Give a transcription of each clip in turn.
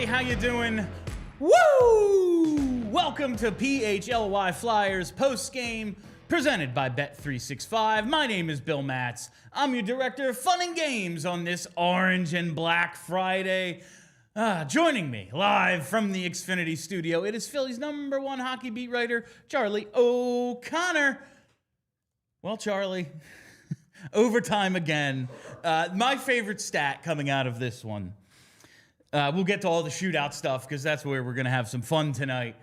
everybody. How you doing? Woo! Welcome to PHLY Flyers post-game presented by Bet365. My name is Bill Matz. I'm your director of fun and games on this Orange and Black Friday. Joining me live from the Xfinity studio, it is Philly's #1 hockey beat writer, Charlie O'Connor. Well, Charlie, overtime again. My favorite stat coming out of this one. We'll get to all the shootout stuff because that's where we're going to have some fun tonight.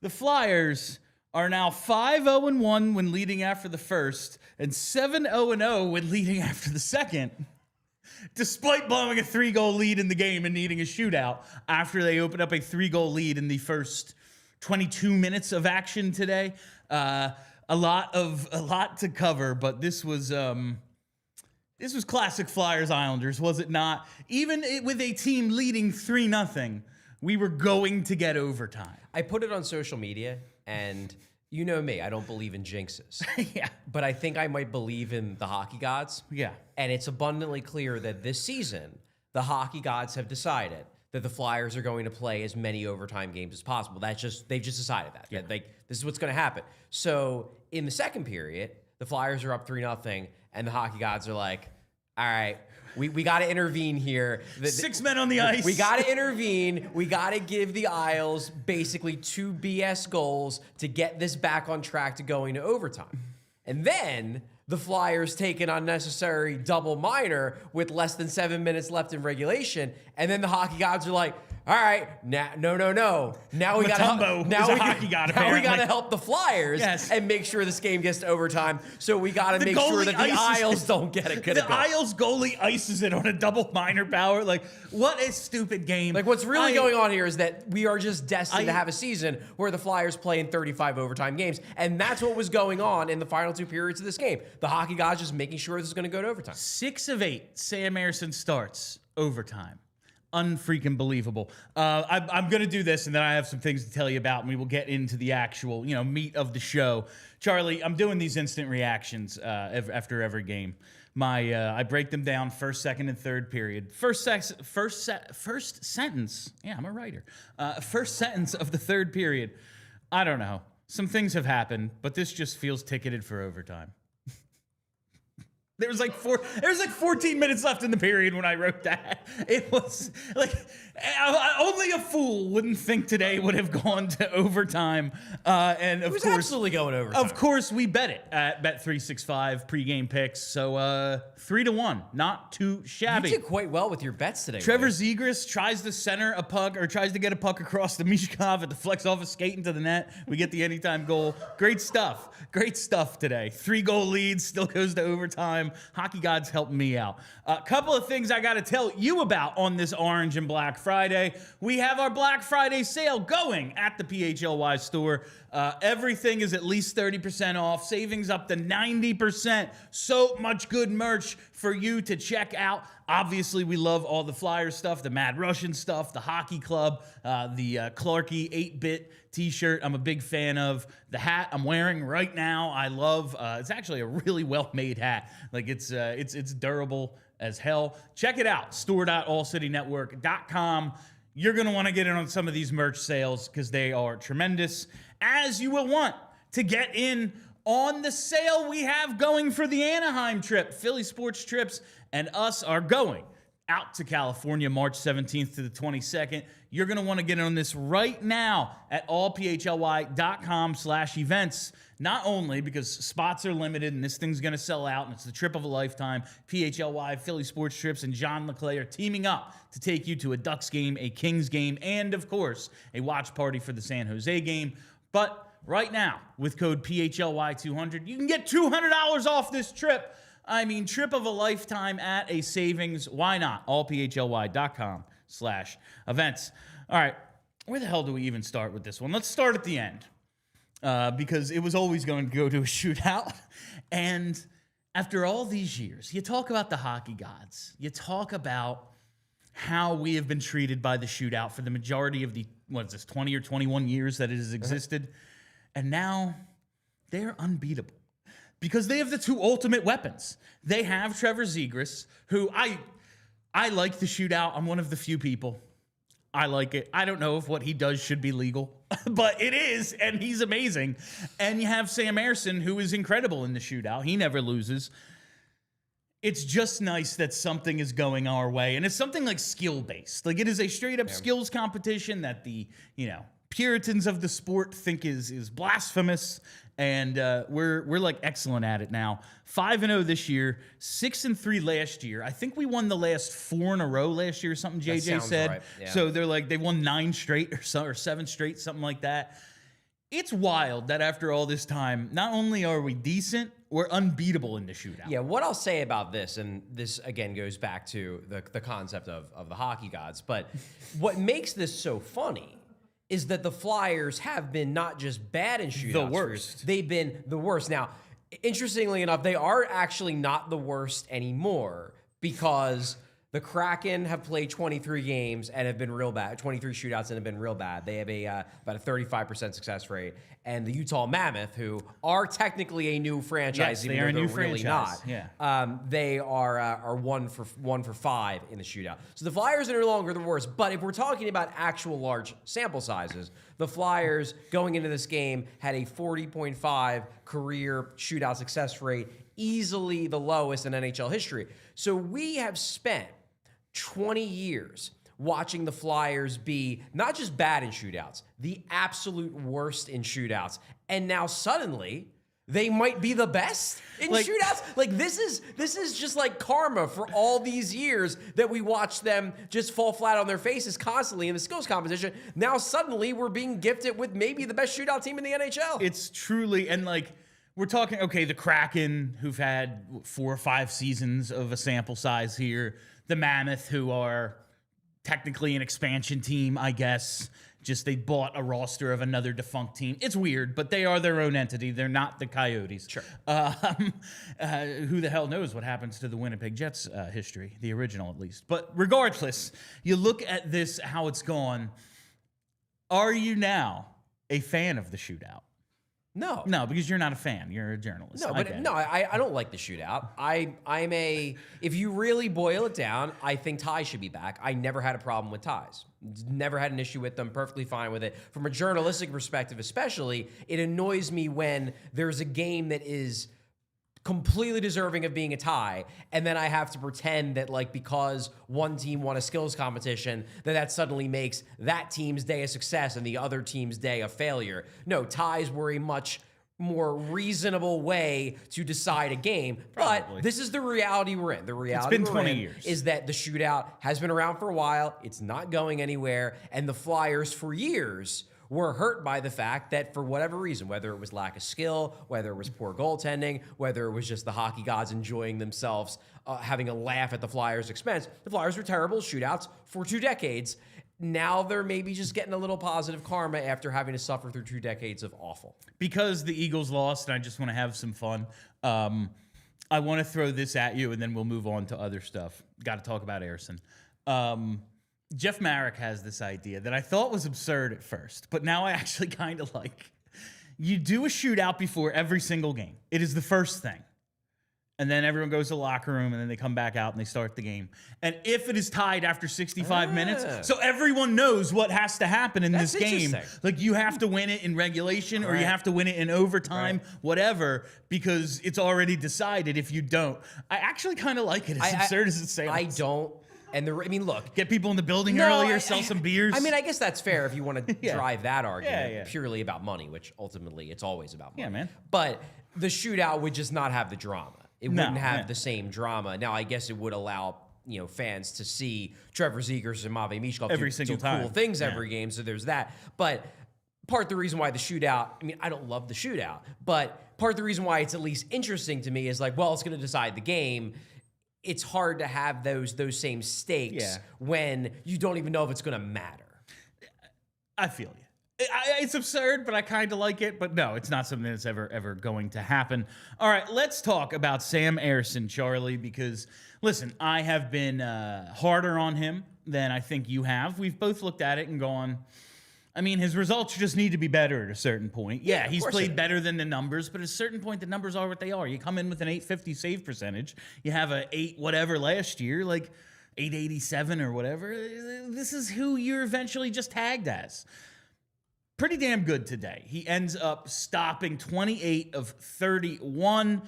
The Flyers are now 5-0-1 when leading after the first and 7-0-0 when leading after the second, despite blowing a 3-goal lead in the game and needing a shootout after they opened up a 3-goal lead in the first 22 minutes of action today. A lot to cover, but this was classic Flyers Islanders, was it not? Even with a team leading 3-0, we were going to get overtime. I put it on social media, and you know me, I don't believe in jinxes. Yeah. But I think I might believe in the hockey gods. Yeah. And it's abundantly clear that this season, the hockey gods have decided that the Flyers are going to play as many overtime games as possible. They've just decided that. Yeah. This is what's going to happen. So in the second period, the Flyers are up 3-0, and the hockey gods are like, all right, we got to intervene here. 6 men on the ice. We got to intervene. We got to give the Isles basically 2 BS goals to get this back on track to going to overtime. And then the Flyers take an unnecessary double minor with less than 7 minutes left in regulation. And then the hockey gods are like, all right, no. Now we got to help. Now we got to help the Flyers and make sure this game gets to overtime. So we got to make sure that the Isles don't get it. The Isles goalie ices it on a double minor power. Like, what a stupid game. Like, what's really going on here is that we are just destined to have a season where the Flyers play in 35 overtime games, and that's what was going on in the final 2 periods of this game. The hockey guys just making sure this is going to go to overtime. 6 of 8, Sam Ersson starts overtime. Unfreaking believable. I'm going to do this, and then I have some things to tell you about, and we will get into the actual, meat of the show. Charlie, I'm doing these instant reactions after every game. I break them down first, second, and third period. First sentence. Yeah, I'm a writer. First sentence of the third period. I don't know. Some things have happened, but this just feels ticketed for overtime. There was like 14 minutes left in the period when I wrote that. It was like only a fool wouldn't think today would have gone to overtime. And of course, absolutely going overtime. Of course, we bet it at Bet365 pregame picks. So 3-1, not too shabby. You did quite well with your bets today. Trevor Zegras tries to center a puck or tries to get a puck across the Michkov at the flex off a skate into the net. We get the anytime goal. Great stuff. Great stuff today. 3-goal lead, still goes to overtime. Hockey gods help me out. A couple of things I got to tell you about on this Orange and Black Friday. We have our Black Friday sale going at the PHLY store. Everything is at least 30% off. Savings up to 90%. So much good merch for you to check out. Obviously, we love all the Flyers stuff, the Mad Russian stuff, the Hockey Club, the Clarky 8-bit t-shirt I'm a big fan of. The hat I'm wearing right now, I love. It's actually a really well-made hat. Like, it's durable as hell. Check it out, store.allcitynetwork.com. You're going to want to get in on some of these merch sales because they are tremendous, as you will want to get in on the sale we have going for the Anaheim trip. Philly Sports Trips and us are going out to California March 17th to the 22nd. You're going to want to get in on this right now at allphly.com/events. Not only because spots are limited and this thing's going to sell out and it's the trip of a lifetime. PHLY, Philly Sports Trips, and John LeClay are teaming up to take you to a Ducks game, a Kings game, and of course, a watch party for the San Jose game. But right now, with code PHLY200, you can get $200 off this trip. I mean, trip of a lifetime at a savings. Why not? allpHLY.com/events. All right, where the hell do we even start with this one? Let's start at the end because it was always going to go to a shootout. And after all these years, you talk about the hockey gods. You talk about how we have been treated by the shootout for the majority of the, 20 or 21 years that it has existed. And now they're unbeatable because they have the 2 ultimate weapons. They have Trevor Zegras, who I like the shootout. I'm one of the few people. I like it. I don't know if what he does should be legal, but it is, and he's amazing. And you have Sam Ersson, who is incredible in the shootout. He never loses. It's just nice that something is going our way, and it's something like skill-based. Like, it is a straight-up skills competition that the, Puritans of the sport think is blasphemous, and we're like excellent at it now. 5-0 this year, 6-3 last year. I think we won the last 4 in a row last year or something. JJ said. Right. Yeah. So they won 9 straight or 7 straight, something like that. It's wild that after all this time, not only are we decent, we're unbeatable in the shootout. Yeah, what I'll say about this, and this again goes back to the concept of the hockey gods, but what makes this so funny is that the Flyers have been not just bad in shootouts. The worst. They've been the worst. Now, interestingly enough, they are actually not the worst anymore because the Kraken have played 23 games and have been real bad, 23 shootouts and have been real bad. They have about a 35% success rate. And the Utah Mammoth, who are technically a new franchise, Yes, they are a new really franchise. not. Yeah. They are 1 for 5 in the shootout. So the Flyers are no longer the worst. But if we're talking about actual large sample sizes, the Flyers going into this game had a 40.5 career shootout success rate, easily the lowest in NHL history. So we have spent 20 years watching the Flyers be not just bad in shootouts, the absolute worst in shootouts. And now suddenly they might be the best in shootouts. Like this is just like karma for all these years that we watched them just fall flat on their faces constantly in the skills competition. Now suddenly we're being gifted with maybe the best shootout team in the NHL. It's truly, and we're talking, okay, the Kraken, who've had 4 or 5 seasons of a sample size here, the Mammoth, who are technically an expansion team, I guess. Just they bought a roster of another defunct team. It's weird, but they are their own entity. They're not the Coyotes. Sure. Who the hell knows what happens to the Winnipeg Jets history, the original at least. But regardless, you look at this, how it's gone. Are you now a fan of the shootout? No. No, because you're not a fan. You're a journalist. No, but I don't like the shootout. If you really boil it down, I think ties should be back. I never had a problem with ties. Never had an issue with them. Perfectly fine with it. From a journalistic perspective, especially, it annoys me when there's a game that is completely deserving of being a tie, and then I have to pretend that because one team won a skills competition, that suddenly makes that team's day a success and the other team's day a failure. No, ties were a much more reasonable way to decide a game. Probably. But this is the reality we're in. The reality It's been 20 years. Is that the shootout has been around for a while. It's not going anywhere, and the Flyers for years were hurt by the fact that for whatever reason, whether it was lack of skill, whether it was poor goaltending, whether it was just the hockey gods enjoying themselves, having a laugh at the Flyers' expense, the Flyers were terrible at shootouts for 2 decades. Now they're maybe just getting a little positive karma after having to suffer through 2 decades of awful. Because the Eagles lost, and I just want to have some fun, I want to throw this at you, and then we'll move on to other stuff. Got to talk about Ersson. Jeff Marek has this idea that I thought was absurd at first, but now I actually kind of like. You do a shootout before every single game. It is the first thing. And then everyone goes to the locker room, and then they come back out, and they start the game. And if it is tied after 65 minutes, so everyone knows what has to happen in this game. You have to win it in regulation, or you have to win it in overtime, whatever, because it's already decided if you don't. I actually kind of like it, as absurd as it sounds. I don't. And look. Get people in the building earlier, sell some beers. I guess that's fair if you want to drive that argument purely about money, which ultimately it's always about money. Yeah, man. But the shootout would just not have the drama. It wouldn't have the same drama. Now, I guess it would allow fans to see Trevor Zegras and Matvei Michkov do cool things every game, so there's that. But part of the reason why the shootout, I don't love the shootout, but part of the reason why it's at least interesting to me is it's going to decide the game. It's hard to have those same stakes when you don't even know if it's going to matter. I feel you. It's absurd, but I kind of like it. But no, it's not something that's ever going to happen. All right, let's talk about Sam Ersson, Charlie, because, listen, I have been harder on him than I think you have. We've both looked at it and gone, his results just need to be better at a certain point. Yeah, he's played better than the numbers, but at a certain point, the numbers are what they are. You come in with an 850 save percentage. You have a 8 whatever last year. 887 or whatever. This is who you're eventually just tagged as. Pretty damn good today. He ends up stopping 28 of 31,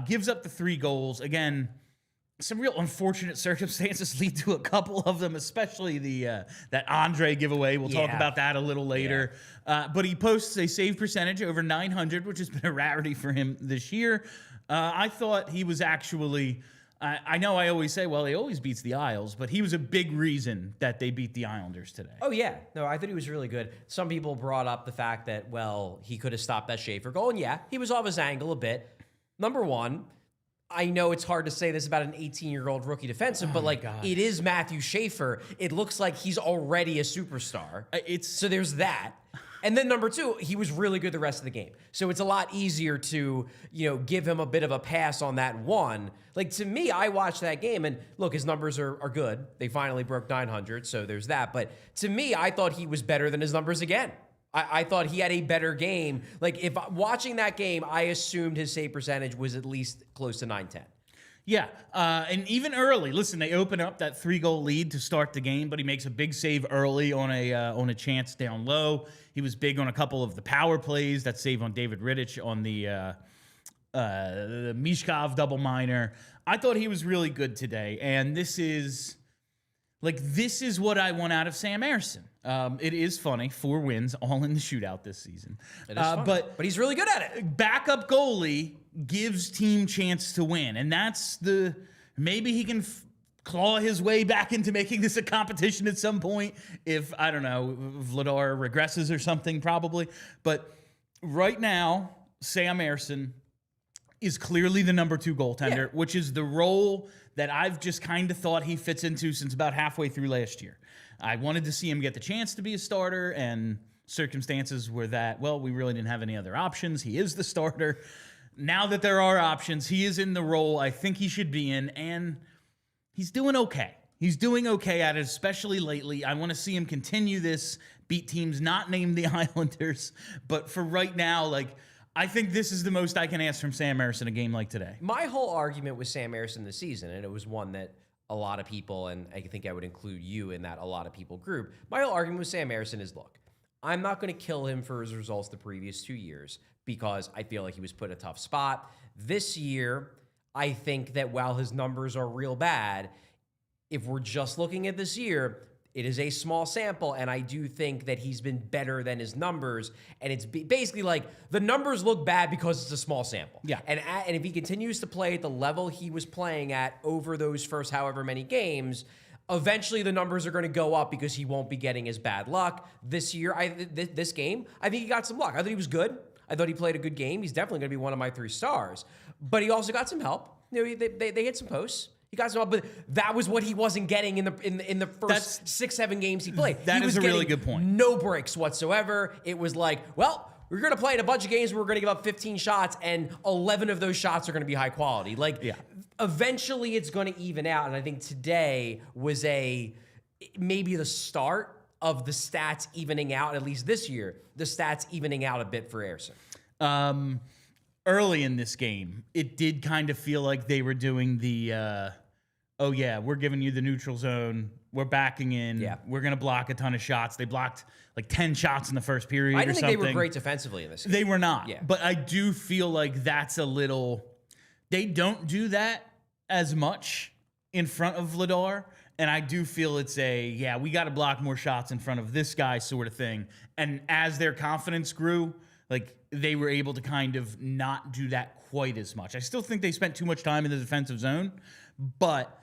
gives up the 3 goals. Again, some real unfortunate circumstances lead to a couple of them, especially the that Andrae giveaway. We'll talk about that a little later. But he posts a save percentage over 900, which has been a rarity for him this year. I thought he was actually... I know I always say, well, he always beats the Isles, but he was a big reason that they beat the Islanders today. Oh, yeah. No, I thought he was really good. Some people brought up the fact that, well, he could have stopped that Schaefer goal. And yeah, he was off his angle a bit. Number one, I know it's hard to say this about an 18-year-old rookie defenseman, but like it is Matthew Schaefer. It looks like he's already a superstar. So there's that. And then number two, he was really good the rest of the game. So it's a lot easier to, give him a bit of a pass on that one. Like, to me, I watched that game, and look, his numbers are good. They finally broke 900, so there's that. But to me, I thought he was better than his numbers again. I thought he had a better game. Like, if watching that game, I assumed his save percentage was at least close to 910. Yeah, and even early, listen, they open up that 3-goal lead to start the game, but he makes a big save early on a chance down low. He was big on a couple of the power plays. That save on David Rittich on the Michkov double minor. I thought he was really good today, and this is what I want out of Sam Ersson. It is funny, 4 wins, all in the shootout this season. It is but he's really good at it. Backup goalie gives team chance to win, and that's maybe he can claw his way back into making this a competition at some point if, I don't know, Vladar regresses or something probably. But right now, Sam Ersson is clearly the number 2 goaltender, which is the role that I've just kind of thought he fits into since about halfway through last year. I wanted to see him get the chance to be a starter, and circumstances were that, well, we really didn't have any other options. He is the starter. Now that there are options, he is in the role I think he should be in, and he's doing okay. He's doing okay at it, especially lately. I want to see him continue this, beat teams not named the Islanders. But for right now, I think this is the most I can ask from Sam Ersson a game like today. My whole argument with Sam Ersson this season, and it was one that a lot of people, and I think I would include you in that a lot of people group, my whole argument with Sam Ersson is, look, I'm not going to kill him for his results the previous 2 years because I feel like he was put in a tough spot. This year, I think that while his numbers are real bad, if we're just looking at this year, it is a small sample, and I do think that he's been better than his numbers. And it's basically like the numbers look bad because it's a small sample. Yeah. And if he continues to play at the level he was playing at over those first however many games, eventually the numbers are going to go up because he won't be getting his bad luck. This year, this game, I think he got some luck. I thought he was good. I thought he played a good game. He's definitely going to be one of my 3 stars. But he also got some help. They hit some posts. He got some help, but that was what he wasn't getting in the first 6-7 games he played. That is a really good point. No breaks whatsoever. It was like, well, we're going to play in a bunch of games where we're going to give up 15 shots, and 11 of those shots are going to be high quality. Eventually it's going to even out, and I think today was maybe the start of the stats evening out, at least this year, the stats evening out a bit for Ersson. Early in this game, it did kind of feel like they were doing the, oh yeah, we're giving you the neutral zone. We're backing in. Yeah. We're going to block a ton of shots. They blocked 10 shots in the first period or something. I didn't think they were great defensively in this game. They were not. Yeah. But I do feel like that's a little... They don't do that as much in front of Vladar. And I do feel it's we got to block more shots in front of this guy sort of thing. And as their confidence grew, they were able to kind of not do that quite as much. I still think they spent too much time in the defensive zone, but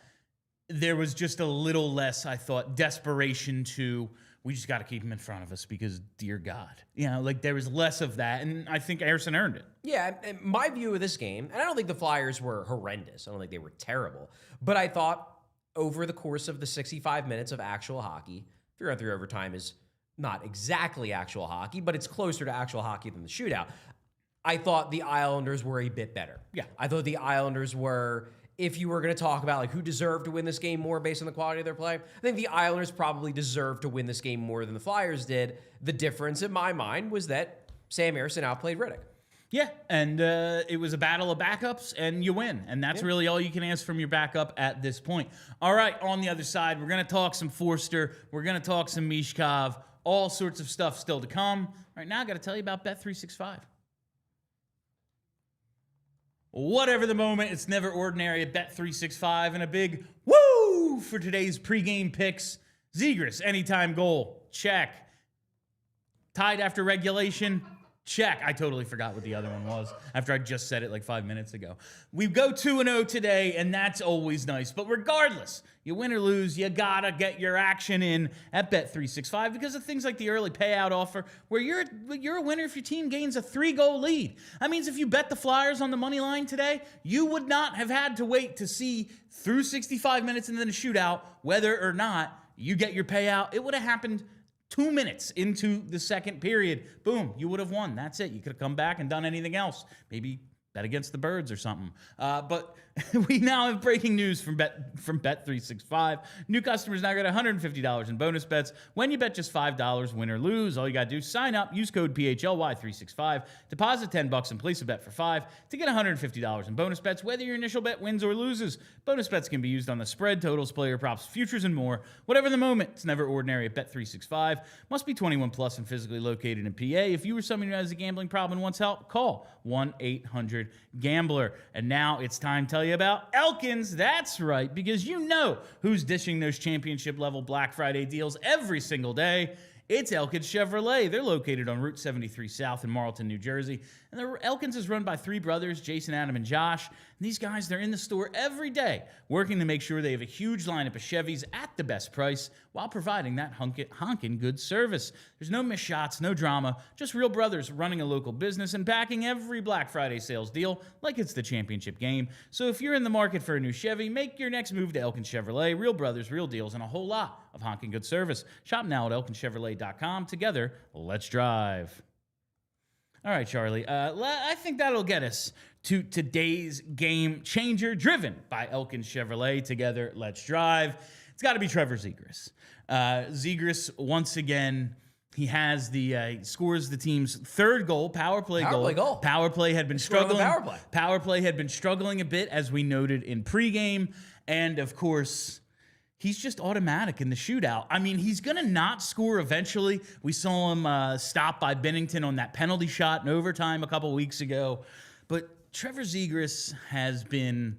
there was just a little less, I thought, desperation to, we just got to keep him in front of us because, dear God. There was less of that, and I think Ersson earned it. Yeah, and my view of this game, and I don't think the Flyers were horrendous. I don't think they were terrible. But I thought over the course of the 65 minutes of actual hockey, 3-on-3 overtime is not exactly actual hockey, but it's closer to actual hockey than the shootout. I thought the Islanders were a bit better. Yeah. I thought the Islanders were, if you were going to talk about who deserved to win this game more based on the quality of their play, I think the Islanders probably deserved to win this game more than the Flyers did. The difference in my mind was that Sam Ersson outplayed Rittich. Yeah, and it was a battle of backups, and you win. And that's really all you can ask from your backup at this point. All right, on the other side, we're going to talk some Foerster. We're going to talk some Michkov. All sorts of stuff still to come. All right, now I got to tell you about Bet365. Whatever the moment, it's never ordinary at Bet365. And a big woo for today's pregame picks. Zegras, anytime goal. Check. Tied after regulation. Check. I totally forgot what the other one was after I just said it like 5 minutes ago. We go 2-0 today, and that's always nice. But regardless, you win or lose, you gotta get your action in at Bet365 because of things like the early payout offer where you're a winner if your team gains a 3-goal lead. That means if you bet the Flyers on the money line today, you would not have had to wait to see through 65 minutes and then a shootout whether or not you get your payout. It would have happened 2 minutes into the second period. Boom, you would have won. That's it. You could have come back and done anything else. Maybe bet against the Birds or something. But we now have breaking news from Bet365. New customers now get $150 in bonus bets when you bet just $5, win or lose. All you got to do is sign up, use code PHLY365, deposit $10 and place a bet for $5 to get $150 in bonus bets, whether your initial bet wins or loses. Bonus bets can be used on the spread, totals, player props, futures, and more. Whatever the moment, it's never ordinary at Bet365. Must be 21 plus and physically located in PA. If you or someone who has a gambling problem and wants help, call 1-800-GAMBLER. And now it's time to tell you about Elkins. That's right, because you know who's dishing those championship-level Black Friday deals every single day. It's Elkins Chevrolet. They're located on Route 73 South in Marlton, New Jersey. And Elkins is run by three brothers, Jason, Adam, and Josh. And these guys, they're in the store every day, working to make sure they have a huge lineup of Chevys at the best price while providing that honkin' good service. There's no missed shots, no drama, just real brothers running a local business and backing every Black Friday sales deal like it's the championship game. So if you're in the market for a new Chevy, make your next move to Elkins Chevrolet. Real brothers, real deals, and a whole lot of honkin' good service. Shop now at elkinchevrolet.com. Together, let's drive. All right, Charlie. I think that'll get us to today's game changer, driven by Elkins Chevrolet. Together, let's drive. It's got to be Trevor Zegras. Zegras, once again, he has scores the team's third goal, power play goal. Power play had been struggling. Power play had been struggling a bit, as we noted in pregame, and of course, he's just automatic in the shootout. I mean, he's going to not score eventually. We saw him stopped by Binnington on that penalty shot in overtime a couple weeks ago. But Trevor Zegras has been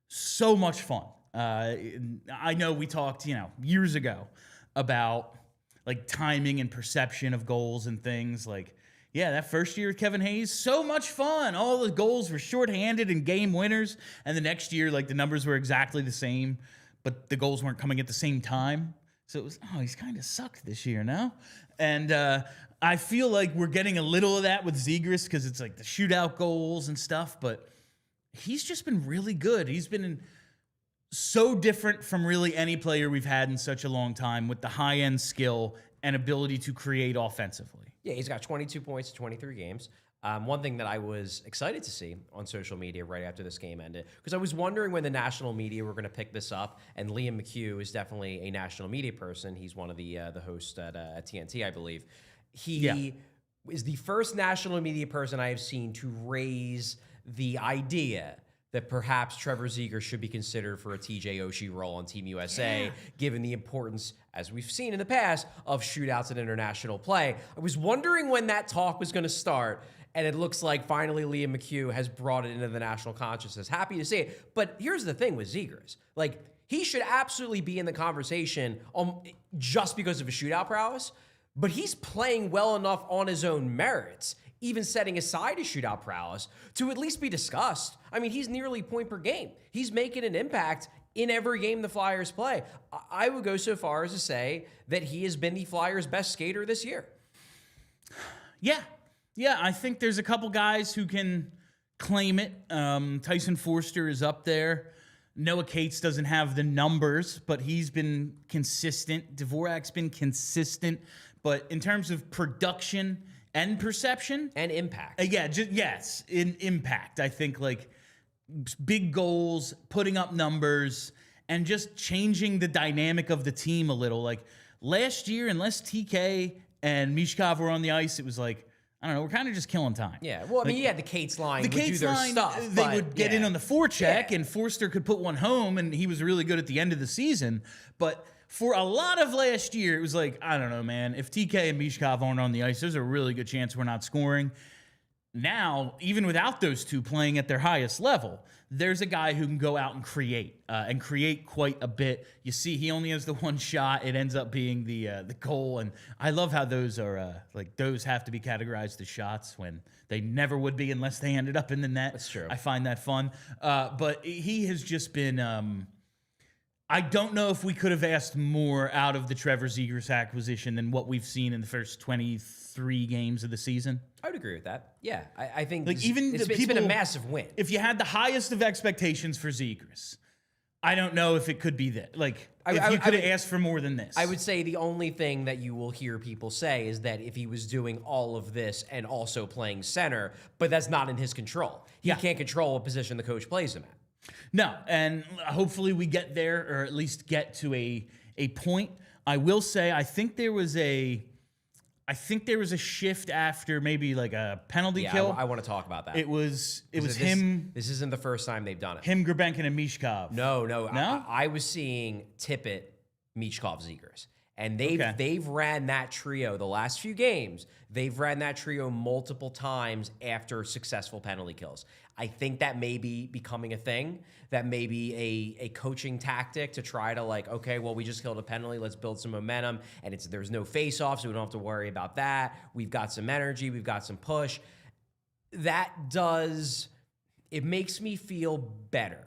so much fun. I know we talked, years ago about like timing and perception of goals and things like, yeah, that first year with Kevin Hayes, so much fun. All the goals were shorthanded and game winners. And the next year, like the numbers were exactly the same, but the goals weren't coming at the same time. So it was, he's kind of sucked this year now. And I feel like we're getting a little of that with Zegras because it's like the shootout goals and stuff, but he's just been really good. He's been so different from really any player we've had in such a long time with the high-end skill and ability to create offensively. Yeah, he's got 22 points in 23 games. One thing that I was excited to see on social media right after this game ended, because I was wondering when the national media were going to pick this up, and Liam McHugh is definitely a national media person. He's one of the hosts at TNT, I believe. He is the first national media person I have seen to raise the idea that perhaps Trevor Zegras should be considered for a TJ Oshie role on Team USA, given the importance, as we've seen in the past, of shootouts and international play. I was wondering when that talk was going to start, and it looks like finally Liam McHugh has brought it into the national consciousness. Happy to see it. But here's the thing with Zegras. Like, he should absolutely be in the conversation just because of his shootout prowess, but he's playing well enough on his own merits, even setting aside his shootout prowess, to at least be discussed. I mean, he's nearly point per game. He's making an impact in every game the Flyers play. I would go so far as to say that he has been the Flyers' best skater this year. Yeah, I think there's a couple guys who can claim it. Tyson Foerster is up there. Noah Cates doesn't have the numbers, but he's been consistent. Dvorak's been consistent. But in terms of production and perception and impact, in impact, I think like big goals, putting up numbers, and just changing the dynamic of the team a little. Like last year, unless TK and Michkov were on the ice, it was like, I don't know. We're kind of just killing time. Yeah. Well, I mean, the Cates line The would do Cates their line, stuff. they would get in on the forecheck, Yeah. and Foerster could put one home, and he was really good at the end of the season. But for a lot of last year, it was like, I don't know, man. If TK and Michkov aren't on the ice, there's a really good chance we're not scoring. Now, even without those two playing at their highest level, there's a guy who can go out and create quite a bit. You see, he only has the one shot. It ends up being the goal, and I love how those are those have to be categorized as shots when they never would be unless they ended up in the net. That's true. I find that fun. But he has just been. I don't know if we could have asked more out of the Trevor Zegras acquisition than what we've seen in the first 23 games of the season. I would agree with that. Yeah, I think Like even it's been a massive win. If you had the highest of expectations for Zegras, I don't know if it could be that. Like if you could have asked for more than this. I would say the only thing that you will hear people say is that if he was doing all of this and also playing center, but that's not in his control. He can't control what position the coach plays him at. No, and hopefully we get there, or at least get to a point. I will say I think there was a shift after maybe like a penalty kill. I want to talk about that. It was him. This isn't the first time they've done it. Him, Grabenkin, and Michkov. No. I was seeing Tippett, Michkov, Zegras. And they've ran that trio the last few games. They've ran that trio multiple times after successful penalty kills. I think that may be becoming a thing. That may be a coaching tactic to try to okay, well, we just killed a penalty. Let's build some momentum. And there's no face-off, so we don't have to worry about that. We've got some energy. We've got some push. It makes me feel better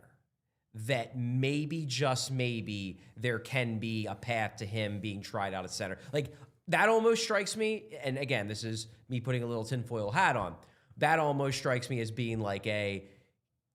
that maybe, just maybe, there can be a path to him being tried out at center. Like, that almost strikes me, and again, this is me putting a little tinfoil hat on, that almost strikes me as being like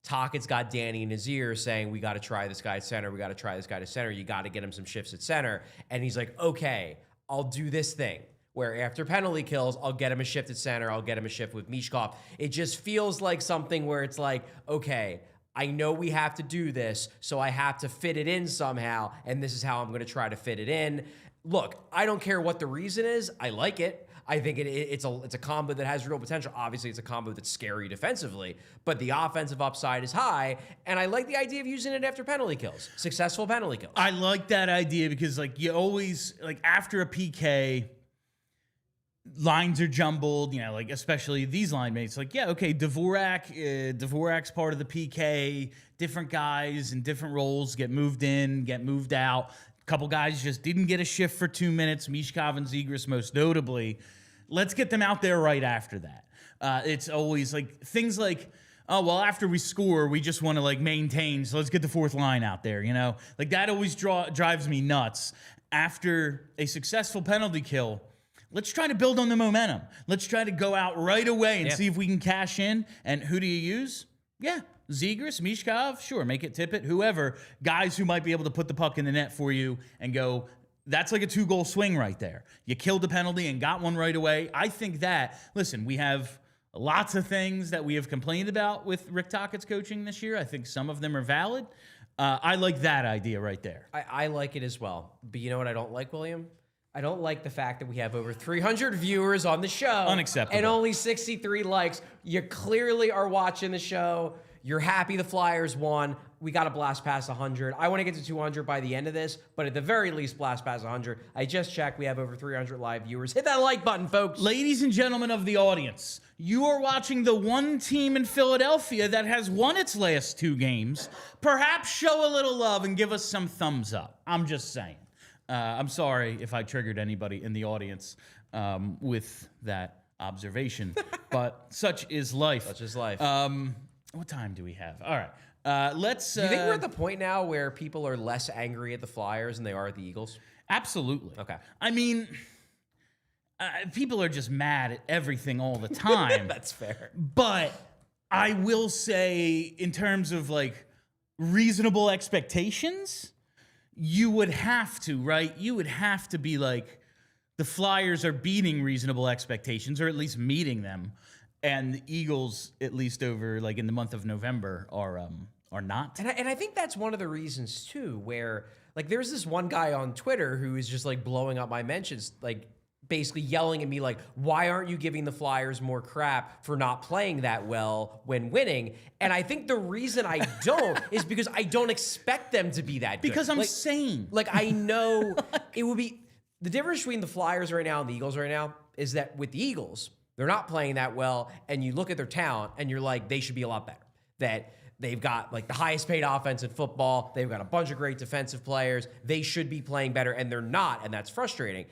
Tockett's got Danny in his ear saying, we got to try this guy at center, we got to try this guy to center, you got to get him some shifts at center, and he's like, okay, I'll do this thing, where after penalty kills, I'll get him a shift at center, I'll get him a shift with Michkov. It just feels like something where it's like, okay, I know we have to do this, so I have to fit it in somehow, and this is how I'm going to try to fit it in. Look, I don't care what the reason is. I like it. I think it's a combo that has real potential. Obviously, it's a combo that's scary defensively, but the offensive upside is high, and I like the idea of using it after penalty kills, successful penalty kills. I like that idea because, you always, after a PK, lines are jumbled, especially these line mates. Dvorak's part of the PK. Different guys in different roles get moved in, get moved out. A couple guys just didn't get a shift for 2 minutes. Michkov and Zegras most notably. Let's get them out there right after that. It's always things like, oh, well, after we score, we just want to maintain, so let's get the fourth line out there, that always drives me nuts. After a successful penalty kill, let's try to build on the momentum. Let's try to go out right away and see if we can cash in. And who do you use? Yeah, Zegras, Michkov, sure, make it Tippett, whoever. Guys who might be able to put the puck in the net for you and go, that's like a 2-goal swing right there. You killed the penalty and got one right away. I think that, listen, we have lots of things that we have complained about with Rick Tockett's coaching this year. I think some of them are valid. I like that idea right there. I like it as well. But you know what I don't like, William? I don't like the fact that we have over 300 viewers on the show. Unacceptable. And only 63 likes. You clearly are watching the show. You're happy the Flyers won. We got to blast past 100. I want to get to 200 by the end of this, but at the very least, blast past 100. I just checked. We have over 300 live viewers. Hit that like button, folks. Ladies and gentlemen of the audience, you are watching the one team in Philadelphia that has won its last 2 games. Perhaps show a little love and give us some thumbs up. I'm just saying. I'm sorry if I triggered anybody in the audience with that observation, but such is life. Such is life. What time do we have? All right. Let's. Do you think we're at the point now where people are less angry at the Flyers than they are at the Eagles? Absolutely. Okay. I mean, people are just mad at everything all the time. That's fair. But I will say, in terms of reasonable expectations, you would have to, right? You would have to be the Flyers are beating reasonable expectations, or at least meeting them, and the Eagles, at least over in the month of November, are not. And I think that's one of the reasons too, where there's this one guy on Twitter who is just blowing up my mentions, basically yelling at me like, why aren't you giving the Flyers more crap for not playing that well when winning? And I think the reason I don't is because I don't expect them to be that good. Because I'm sane. Like, I know it would be... The difference between the Flyers right now and the Eagles right now is that with the Eagles, they're not playing that well, and you look at their talent, and you're like, they should be a lot better. That they've got like the highest paid offense in football. They've got a bunch of great defensive players. They should be playing better, and they're not, and that's frustrating.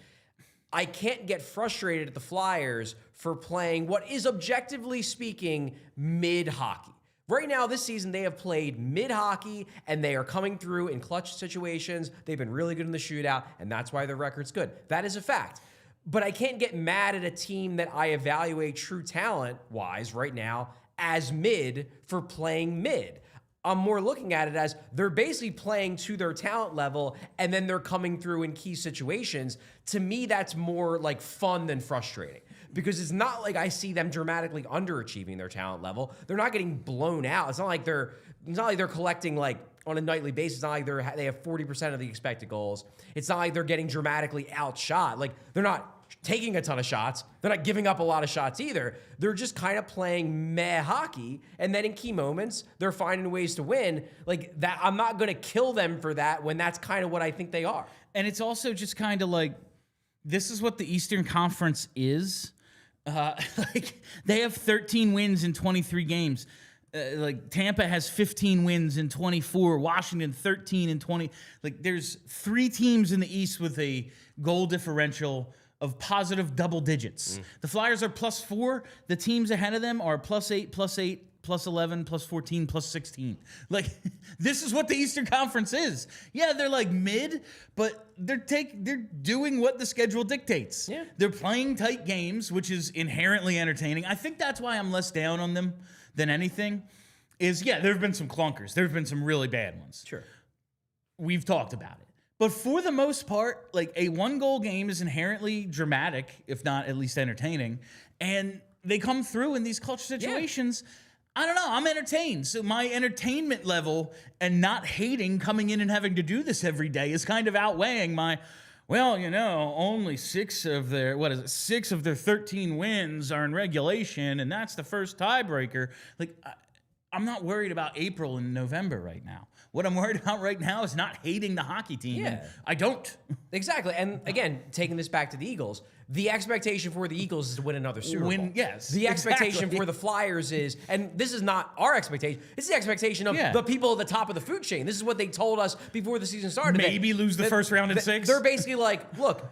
I can't get frustrated at the Flyers for playing what is, objectively speaking, mid-hockey. Right now, this season, they have played mid-hockey, and they are coming through in clutch situations. They've been really good in the shootout, and that's why their record's good. That is a fact. But I can't get mad at a team that I evaluate true talent-wise right now as mid for playing mid. I'm more looking at it as they're basically playing to their talent level, and then they're coming through in key situations. To me, that's more like fun than frustrating. Because it's not like I see them dramatically underachieving their talent level. They're not getting blown out. It's not like they're collecting like on a nightly basis. It's not like they have 40% of the expected goals. It's not like they're getting dramatically outshot. Like they're not taking a ton of shots. They're not giving up a lot of shots either. They're just kind of playing meh hockey. And then in key moments, they're finding ways to win. Like that, I'm not going to kill them for that when that's kind of what I think they are. And it's also just kind of like, this is what the Eastern Conference is. Like they have 13 wins in 23 games. Like Tampa has 15 wins in 24. Washington 13 in 20. Like there's 3 teams in the East with a goal differential of positive double digits. The Flyers are +4. The teams ahead of them are +8, +8, +11, +14, +16. Like this is what the Eastern Conference is. Yeah, they're like mid, but they're doing what the schedule dictates. Yeah. They're playing tight games, which is inherently entertaining. I think that's why I'm less down on them than anything. Yeah, there have been some clunkers. There have been some really bad ones. Sure. We've talked about it. But for the most part, like a 1-goal game is inherently dramatic, if not at least entertaining. And they come through in these clutch situations. Yeah. I don't know. I'm entertained. So my entertainment level and not hating coming in and having to do this every day is kind of outweighing my, well, you know, only 6 of their 13 wins are in regulation, and that's the first tiebreaker. Like, I'm not worried about April and November right now. What I'm worried about right now is not hating the hockey team. Yeah. I don't. Exactly. And again, taking this back to the Eagles, the expectation for the Eagles is to win another Super Bowl. Yes. The expectation for the Flyers is, and this is not our expectation, this is the expectation of the people at the top of the food chain. This is what they told us before the season started. Maybe lose the first round in 6. They're basically like, look,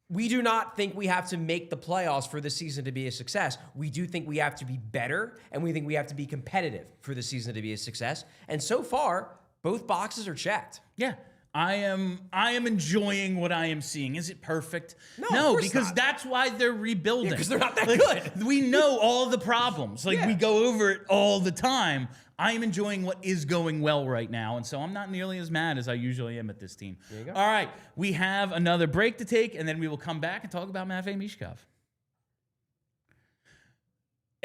we do not think we have to make the playoffs for this season to be a success. We do think we have to be better, and we think we have to be competitive for the season to be a success. And so far, both boxes are checked. Yeah. I am enjoying what I am seeing. Is it perfect? No, because that's why they're rebuilding. Because they're not that good. We know all the problems. We go over it all the time. I am enjoying what is going well right now, and so I'm not nearly as mad as I usually am at this team. There you go. All right, we have another break to take, and then we will come back and talk about Matvei Michkov.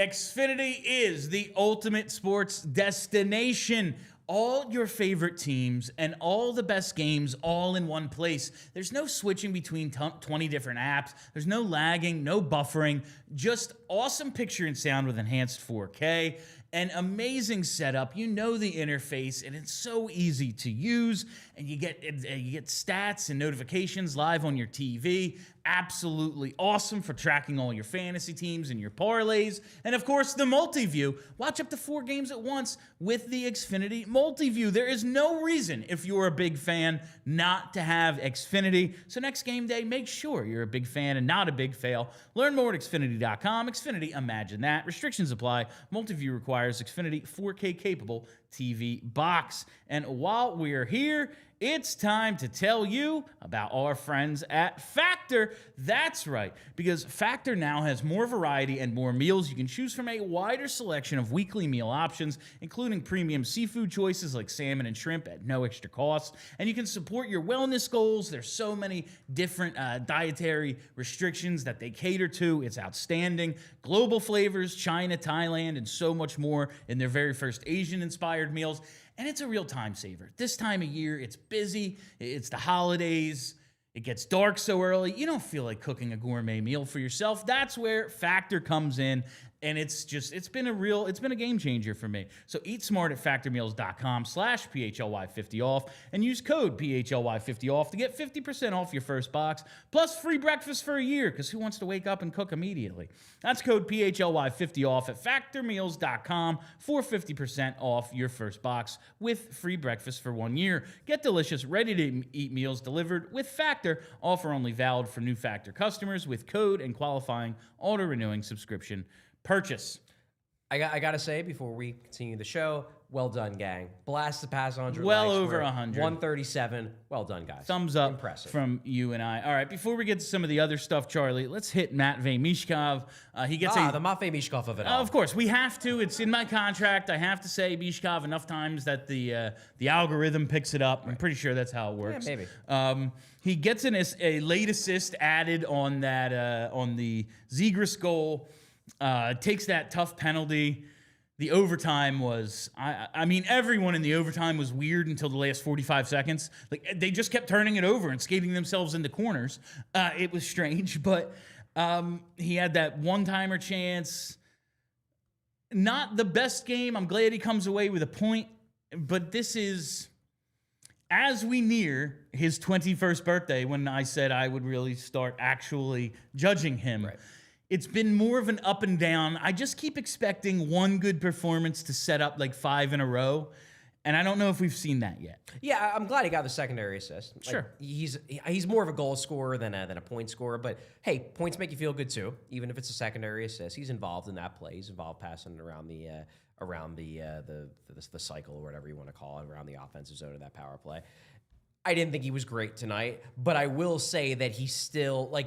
Xfinity is the ultimate sports destination. All your favorite teams and all the best games all in one place. There's no switching between 20 different apps. There's no lagging, no buffering. Just awesome picture and sound with enhanced 4K. An amazing setup. You know the interface, and it's so easy to use. And you get stats and notifications live on your TV. Absolutely awesome for tracking all your fantasy teams and your parlays. And of course, the multi-view. Watch up to 4 games at once with the Xfinity multi-view. There is no reason, if you're a big fan, not to have Xfinity. So next game day, make sure you're a big fan and not a big fail. Learn more at Xfinity.com. Xfinity, imagine that. Restrictions apply. Multi-view requires Xfinity 4K capable TV box. And while we're here, it's time to tell you about our friends at Factor. That's right, because Factor now has more variety and more meals. You can choose from a wider selection of weekly meal options, including premium seafood choices like salmon and shrimp at no extra cost. And you can support your wellness goals. There's so many different dietary restrictions that they cater to. It's outstanding. Global flavors, China, Thailand, and so much more in their very first Asian-inspired meals. And it's a real time saver. This time of year, it's busy. It's the holidays. It gets dark so early, you don't feel like cooking a gourmet meal for yourself. That's where Factor comes in, and it's been a game changer for me. So eat smart at factormeals.com/PHLY50 off and use code PHLY50 off to get 50% off your first box, plus free breakfast for a year, because who wants to wake up and cook immediately? That's code PHLY50 off at factormeals.com for 50% off your first box with free breakfast for 1 year. Get delicious, ready-to-eat meals delivered with Factor. Offer only valid for new Factor customers with code and qualifying auto-renewing subscription purchase. I gotta say, before we continue the show, well done, gang. Blast the past 100 Well likes. over We're 100. 137. Well done, guys. Thumbs up Impressive. from you and I. All right, before we get to some of the other stuff, Charlie, let's hit Matvei Michkov. He gets the Matvei Michkov of it all. Of course, we have to. It's in my contract. I have to say Michkov enough times that the algorithm picks it up. I'm pretty sure that's how it works. Yeah, maybe. He gets a late assist added on that on the Zegras goal. Takes that tough penalty. The overtime was, I mean, everyone in the overtime was weird until the last 45 seconds. Like, they just kept turning it over and skating themselves into corners. It was strange, but he had that one-timer chance. Not the best game. I'm glad he comes away with a point, but this is, as we near his 21st birthday, when I said I would really start actually judging him. Right. It's been more of an up and down. I just keep expecting one good performance to set up like 5 in a row, and I don't know if we've seen that yet. Yeah, I'm glad he got the secondary assist. Sure. Like, he's more of a goal scorer than a point scorer, but hey, points make you feel good too, even if it's a secondary assist. He's involved in that play. He's involved passing around the cycle or whatever you want to call it, around the offensive zone of that power play. I didn't think he was great tonight, but I will say that he's still like.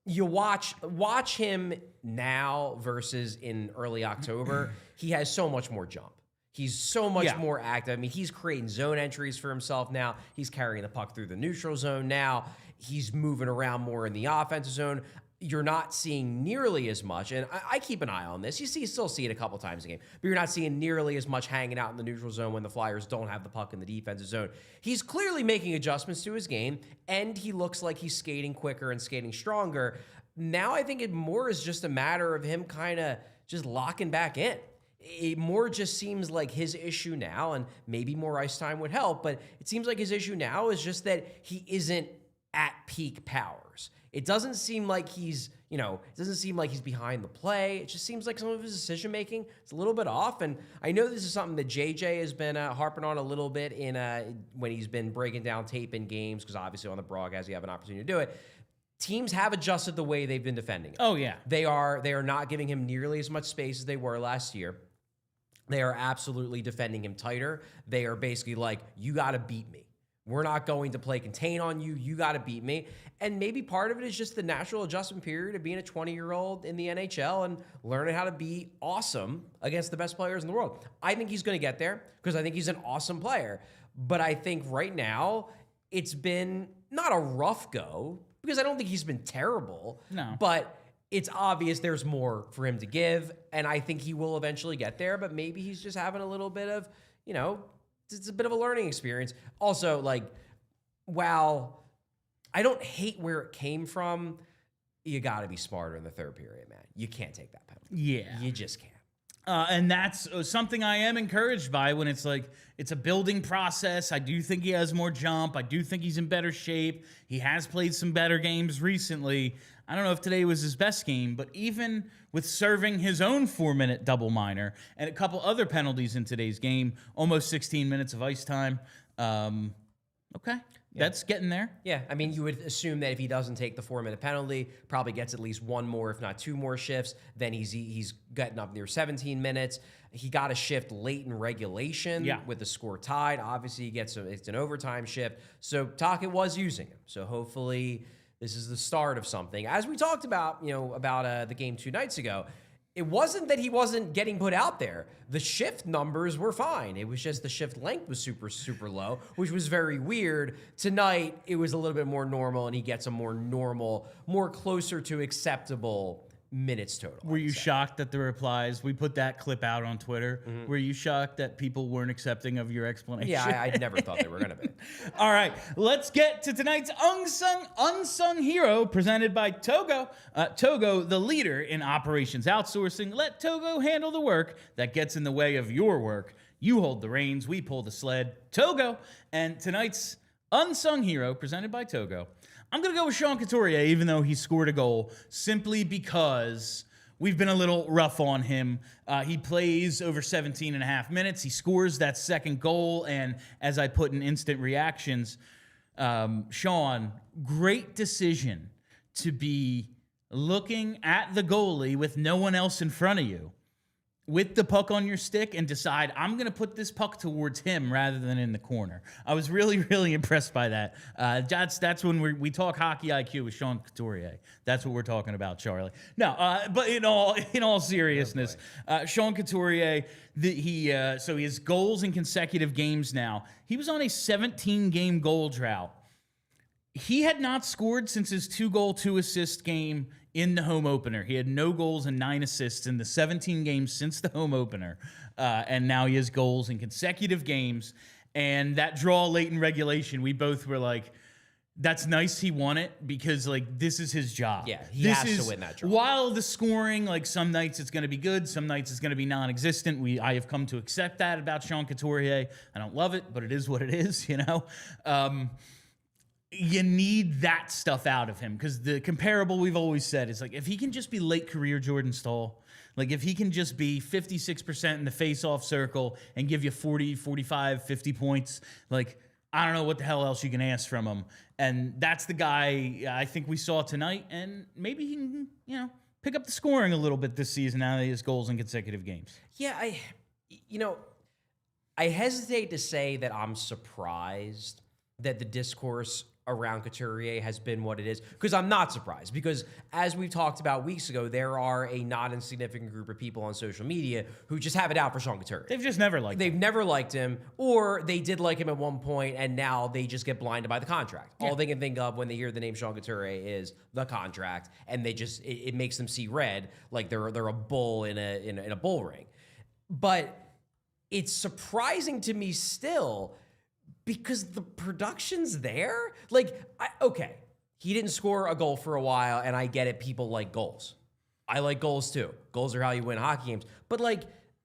You watch him now versus in early October, he has so much more jump. He's so much more active. I mean, he's creating zone entries for himself now. He's carrying the puck through the neutral zone now. He's moving around more in the offensive zone. You're not seeing nearly as much, and I keep an eye on this. You still see it a couple times a game, but you're not seeing nearly as much hanging out in the neutral zone when the Flyers don't have the puck in the defensive zone. He's clearly making adjustments to his game, and he looks like he's skating quicker and skating stronger. Now I think it more is just a matter of him kind of just locking back in. It more just seems like his issue now, and maybe more ice time would help, but it seems like his issue now is just that he isn't at peak powers. It doesn't seem like he's behind the play. It just seems like some of his decision-making is a little bit off. And I know this is something that JJ has been harping on a little bit when he's been breaking down tape in games, because obviously on the broadcast you have an opportunity to do it. Teams have adjusted the way they've been defending him. Oh, yeah. They are not giving him nearly as much space as they were last year. They are absolutely defending him tighter. They are basically like, you got to beat me. We're not going to play contain on you. You got to beat me. And maybe part of it is just the natural adjustment period of being a 20-year-old in the NHL and learning how to be awesome against the best players in the world. I think he's going to get there because I think he's an awesome player. But I think right now it's been not a rough go because I don't think he's been terrible. No. But it's obvious there's more for him to give, and I think he will eventually get there. But maybe he's just having a little bit of, it's a bit of a learning experience. Also, like, while I don't hate where it came from, you got to be smarter in the third period, man. You can't take that penalty. Yeah. You just can't. And that's something I am encouraged by when it's like, it's a building process. I do think he has more jump. I do think he's in better shape. He has played some better games recently. I don't know if today was his best game, but even with serving his own 4-minute double minor and a couple other penalties in today's game, almost 16 minutes of ice time. Okay. That's getting there. Yeah, I mean, you would assume that if he doesn't take the 4-minute penalty, probably gets at least one more, if not two more shifts, then he's getting up near 17 minutes. He got a shift late in regulation with the score tied. Obviously, it's an overtime shift. So Tocchet was using him. So hopefully this is the start of something. As we talked about, about the game 2 nights ago, it wasn't that he wasn't getting put out there. The shift numbers were fine. It was just the shift length was super, super low, which was very weird. Tonight, it was a little bit more normal, and he gets a more normal, more closer to acceptable minutes total. Were you shocked at the replies? We put that clip out on Twitter. Were you shocked that people weren't accepting of your explanation? Yeah, I never thought they were going to be. All right, let's get to tonight's unsung hero presented by Togo. Togo, the leader in operations outsourcing. Let Togo handle the work that gets in the way of your work. You hold the reins, we pull the sled. Togo. And tonight's unsung hero presented by Togo. I'm going to go with Sean Couturier, even though he scored a goal, simply because we've been a little rough on him. He plays over 17 and a half minutes. He scores that second goal, and as I put in instant reactions, Sean, great decision to be looking at the goalie with no one else in front of you, with the puck on your stick, and decide, I'm going to put this puck towards him rather than in the corner. I was really, really impressed by that. That's when we talk hockey IQ with Sean Couturier. That's what we're talking about, Charlie. No, but in all seriousness, Sean Couturier, so he has goals in consecutive games now. He was on a 17-game goal drought. He had not scored since his 2-goal, 2-assist game in the home opener. He had no goals and 9 assists in the 17 games since the home opener. And now he has goals in consecutive games. And that draw late in regulation, we both were like, that's nice he won it, because like this is his job. Yeah, he has to win that draw. While the scoring, like some nights it's going to be good, some nights it's going to be non-existent. I have come to accept that about Sean Couturier. I don't love it, but it is what it is, you know? You need that stuff out of him, because the comparable we've always said is like, if he can just be late career Jordan Staal, like if he can just be 56% in the face-off circle and give you 40, 45, 50 points, like I don't know what the hell else you can ask from him. And that's the guy I think we saw tonight, and maybe he can, pick up the scoring a little bit this season now that he has goals in consecutive games. Yeah, I hesitate to say that I'm surprised that the discourse around Couturier has been what it is, because I'm not surprised, because as we talked about weeks ago, there are a not insignificant group of people on social media who just have it out for Sean Couturier. They've just never liked him. They've never liked him, or they did like him at one point, and now they just get blinded by the contract. Yeah. All they can think of when they hear the name Sean Couturier is the contract, and they just it makes them see red, like they're a bull in a bull ring. But it's surprising to me still, because the production's there. Like, okay, he didn't score a goal for a while, and I get it. People like goals. I like goals too. Goals are how you win hockey games. But like,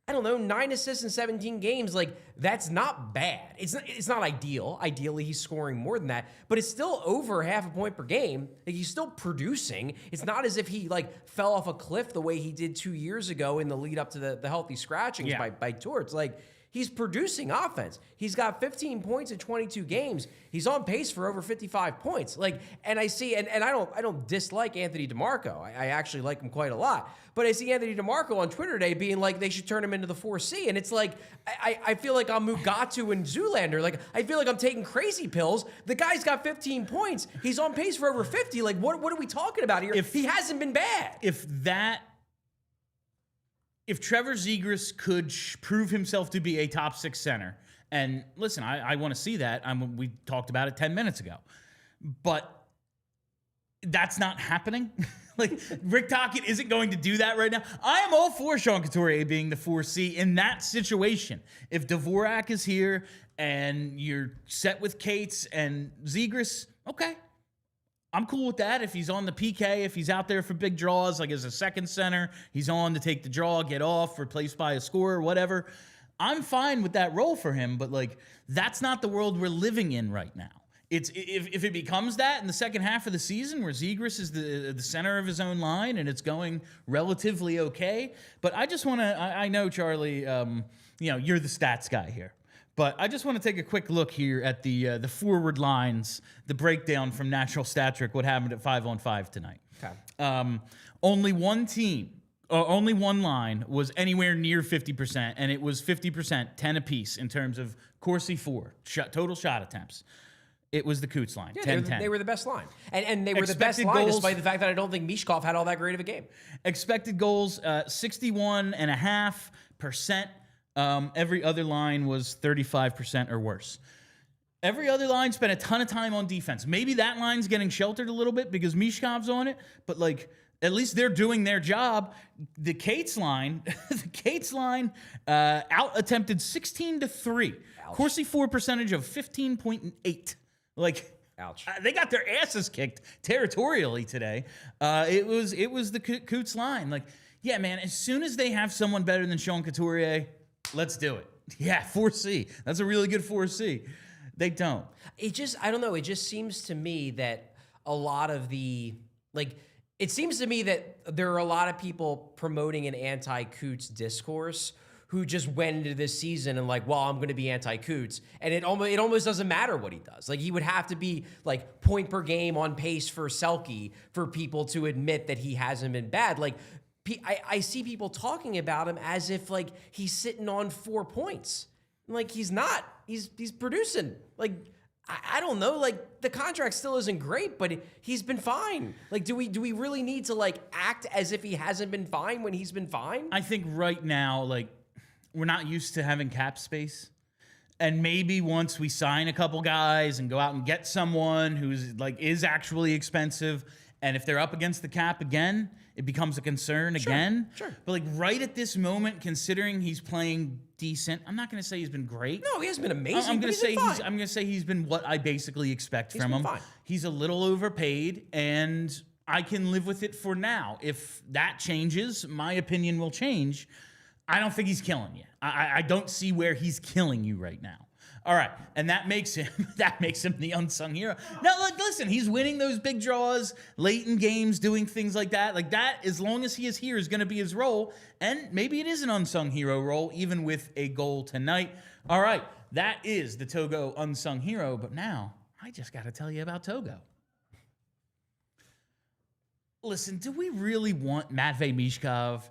I don't know, 9 assists in 17 games, like that's not bad. It's not ideal. Ideally, he's scoring more than that, but it's still over half a point per game. Like, he's still producing. It's not as if he like fell off a cliff the way he did 2 years ago in the lead up to the healthy scratchings by Torts. Like, he's producing offense. He's got 15 points in 22 games. He's on pace for over 55 points. Like, and I see, and I don't dislike Anthony DeMarco. I actually like him quite a lot. But I see Anthony DeMarco on Twitter today being like, they should turn him into the 4C. And it's like, I feel like I'm Mugatu and Zoolander. Like, I feel like I'm taking crazy pills. The guy's got 15 points. He's on pace for over 50. Like, what are we talking about here? He hasn't been bad. If Trevor Zegras could prove himself to be a top 6 center, and listen, I want to see that. We talked about it 10 minutes ago, but that's not happening. Like, Rick Tocchet isn't going to do that right now. I am all for Sean Couturier being the 4C in that situation. If Dvorak is here and you're set with Cates and Zegras, okay. I'm cool with that. If he's on the PK, if he's out there for big draws, like as a second center, he's on to take the draw, get off, replaced by a scorer, whatever. I'm fine with that role for him, but like, that's not the world we're living in right now. It's if it becomes that in the second half of the season where Zegras is the center of his own line and it's going relatively okay. But I just want to, I know, Charlie, you're the stats guy here. But I just want to take a quick look here at the forward lines, the breakdown from Natural Stat Trick, what happened at 5-on-5 tonight. Okay. Only one team, only one line was anywhere near 50%, and it was 50%, 10 apiece in terms of Corsi 4, total shot attempts. It was the Coots line, 10-10. They were the best line. And they were the best line despite the fact that I don't think Michkov had all that great of a game. Expected goals, 61.5%. Every other line was 35% or worse. Every other line spent a ton of time on defense. Maybe that line's getting sheltered a little bit because Michkov's on it, but like At least they're doing their job. The Cates line, out attempted 16-3. Corsi for percentage of 15.8. Like, ouch. They got their asses kicked territorially today. It was the Coots line. Like, yeah, man, as soon as they have someone better than Sean Couturier, let's do it. Yeah, 4C. That's a really good 4C. They don't. I don't know. It just seems to me that a lot of it seems to me that there are a lot of people promoting an anti-Coots discourse who just went into this season and like, well, I'm going to be anti-Coots. And it almost doesn't matter what he does. Like, he would have to be like point per game on pace for Selke for people to admit that he hasn't been bad. Like, I see people talking about him as if like he's sitting on 4 points. Like, he's not. He's producing. Like, I don't know. Like, the contract still isn't great, but he's been fine. Like, do we really need to like act as if he hasn't been fine when he's been fine? I think right now, like, we're not used to having cap space. And maybe once we sign a couple guys and go out and get someone who's like is actually expensive, and if they're up against the cap again, it becomes a concern again. Sure. But like right at this moment, considering he's playing decent, I'm not going to say he's been great. No, he hasn't been amazing. I'm going to say he's been what I basically expect from him. Fine. He's a little overpaid, and I can live with it for now. If that changes, my opinion will change. I don't think he's killing you. I don't see where he's killing you right now. All right, and that makes him the unsung hero. Now, like, listen, he's winning those big draws late in games, doing things like that. Like that, as long as he is here, is going to be his role, and maybe it is an unsung hero role, even with a goal tonight. All right, that is the Togo unsung hero. But now, I just got to tell you about Togo. Listen, do we really want Matvei Michkov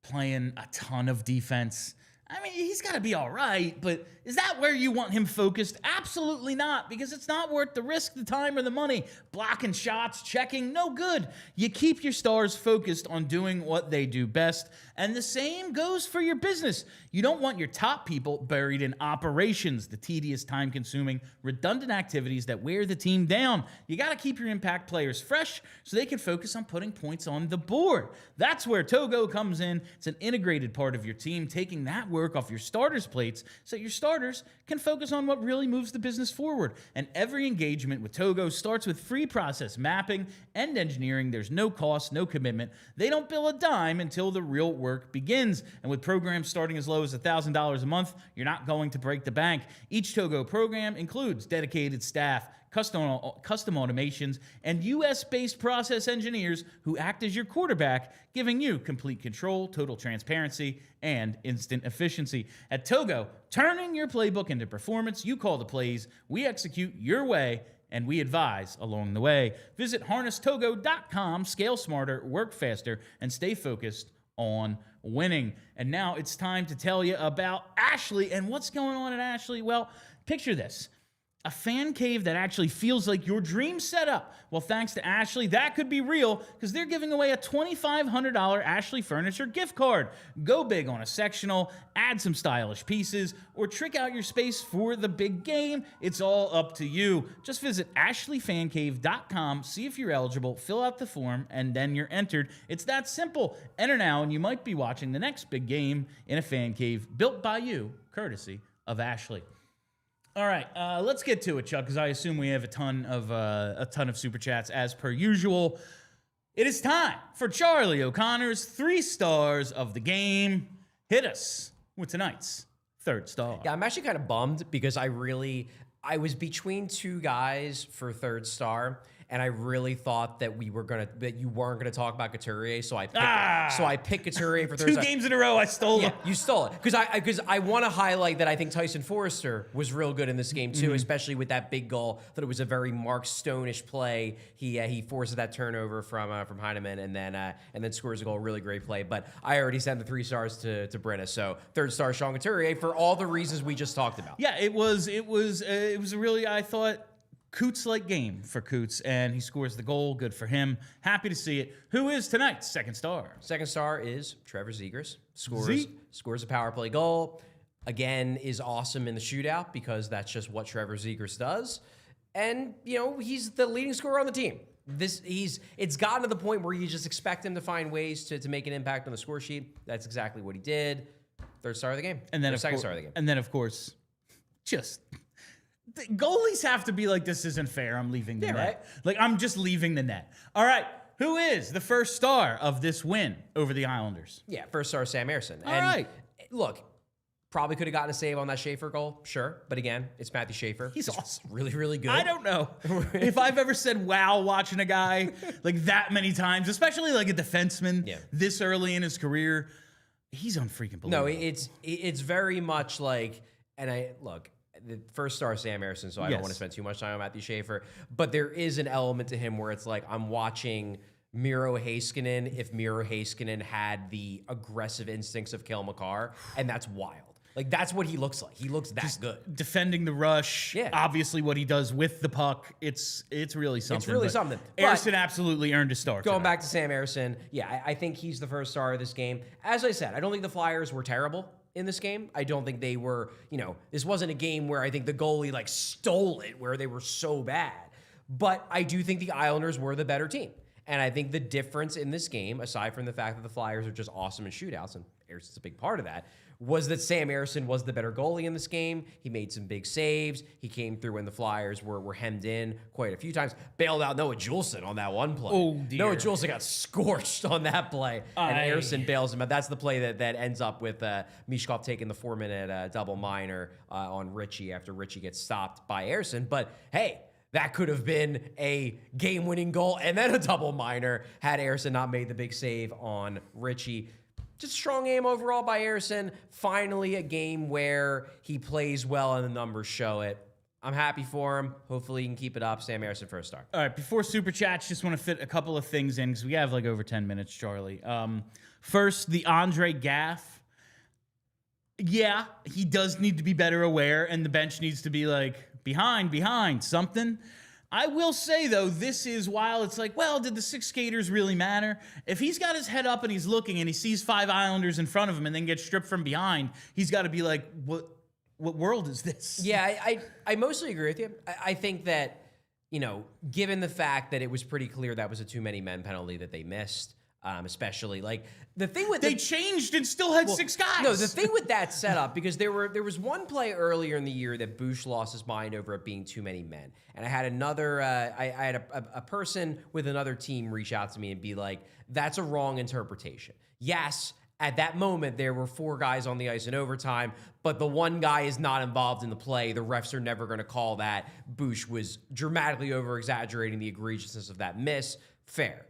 playing a ton of defense? I mean, he's got to be all right, but is that where you want him focused? Absolutely not, because it's not worth the risk, the time, or the money. Blocking shots, checking, no good. You keep your stars focused on doing what they do best, and the same goes for your business. You don't want your top people buried in operations, the tedious, time-consuming, redundant activities that wear the team down. You got to keep your impact players fresh so they can focus on putting points on the board. That's where Togo comes in. It's an integrated part of your team, taking that work off your starters' plates so that your starters can focus on what really moves the business forward. And every engagement with Togo starts with free process mapping and engineering. There's no cost, no commitment. They don't bill a dime until the real work begins. And with programs starting as low as $1,000 a month, you're not going to break the bank. Each Togo program includes dedicated staff, custom automations, and US-based process engineers who act as your quarterback, giving you complete control, total transparency, and instant efficiency. At Togo, turning your playbook into performance, you call the plays, we execute your way, and we advise along the way. Visit harnesstogo.com, scale smarter, work faster, and stay focused on winning. And now it's time to tell you about Ashley. And what's going on at Ashley? Well, picture this. A fan cave that actually feels like your dream setup. Well, thanks to Ashley, that could be real because they're giving away a $2,500 Ashley Furniture gift card. Go big on a sectional, add some stylish pieces, or trick out your space for the big game. It's all up to you. Just visit ashleyfancave.com, see if you're eligible, fill out the form, and then you're entered. It's that simple. Enter now, and you might be watching the next big game in a fan cave built by you, courtesy of Ashley. All right, let's get to it, Chuck, because I assume we have a ton of super chats as per usual. It is time for Charlie O'Connor's 3 stars of the game. Hit us with tonight's 3rd star. Yeah, I'm actually kind of bummed because I was between 2 guys for 3rd star, and I really thought that you weren't gonna talk about Couturier, so I picked Couturier for 3rd star. 2 games in a row, I stole it. You stole it because I want to highlight that I think Tyson Foerster was real good in this game too, especially with that big goal. That it was a very Mark Stone-ish play. He forces that turnover from Heineman and then scores a goal. Really great play. But I already sent the 3 stars to Brenna, so 3rd star Sean Couturier for all the reasons we just talked about. Yeah, it was a really, I thought, Coots-like game for Coots, and he scores the goal. Good for him. Happy to see it. Who is tonight's 2nd star? 2nd star is Trevor Zegras. Scores a power play goal. Again, is awesome in the shootout because that's just what Trevor Zegras does. And, he's the leading scorer on the team. It's gotten to the point where you just expect him to find ways to make an impact on the score sheet. That's exactly what he did. Third star of the game. And then second star of the game. And then, of course, just the goalies have to be like, this isn't fair. I'm leaving the net. Right. Like, I'm just leaving the net. All right. Who is the first star of this win over the Islanders? Yeah, first star Sam Ersson. All right. Look, probably could have gotten a save on that Schaefer goal, sure. But again, it's Matvei Schaefer. He's awesome. Really, really good. I don't know if I've ever said wow watching a guy like that many times, especially like a defenseman this early in his career. He's unfreaking believable. No, it's very much like, and the first star Sam Ersson, so I don't want to spend too much time on Matvei Schaefer, but there is an element to him where it's like I'm watching Miro Heiskanen if Miro Heiskanen had the aggressive instincts of Cale Makar, and that's wild. Like, that's what he looks like. He looks that good. Defending the rush, obviously what he does with the puck, it's really something. It's really something. Ersson absolutely earned a star. Going back to Sam Ersson, I think he's the first star of this game. As I said, I don't think the Flyers were terrible in this game. I don't think they were, this wasn't a game where I think the goalie like stole it, where they were so bad. But I do think the Islanders were the better team. And I think the difference in this game, aside from the fact that the Flyers are just awesome in shootouts, and Ersson's a big part of that, was that Sam Ersson was the better goalie in this game. He made some big saves. He came through when the Flyers were hemmed in quite a few times. Bailed out Noah Juleson on that one play. Oh, dear. Noah Juleson got scorched on that play, and Ersson bails him out. That's the play that ends up with Michkov taking the 4-minute double minor on Ritchie after Ritchie gets stopped by Ersson. But, hey, that could have been a game-winning goal and then a double minor had Ersson not made the big save on Ritchie. Just strong game overall by Ersson. Finally, a game where he plays well and the numbers show it. I'm happy for him. Hopefully, he can keep it up. Sam Ersson first star. All right, before Super Chats, just want to fit a couple of things in because we have like over 10 minutes, Charlie. First, the Andrae gaff. Yeah, he does need to be better aware, and the bench needs to be like, behind, something. I will say, though, this is, while it's like, well, did the 6 skaters really matter? If he's got his head up and he's looking and he sees 5 Islanders in front of him and then gets stripped from behind, he's got to be like, what world is this? Yeah, I mostly agree with you. I think that, given the fact that it was pretty clear that was a too many men penalty that they missed, especially like the thing with they changed and still had 6 guys. No, the thing with that setup, because there was one play earlier in the year that Bush lost his mind over it being too many men, and I had another I had a person with another team reach out to me and be like, that's a wrong interpretation. Yes, at that moment there were 4 guys on the ice in overtime, but the one guy is not involved in the play. The refs are never going to call that. Bush was dramatically over exaggerating the egregiousness of that miss. Fair.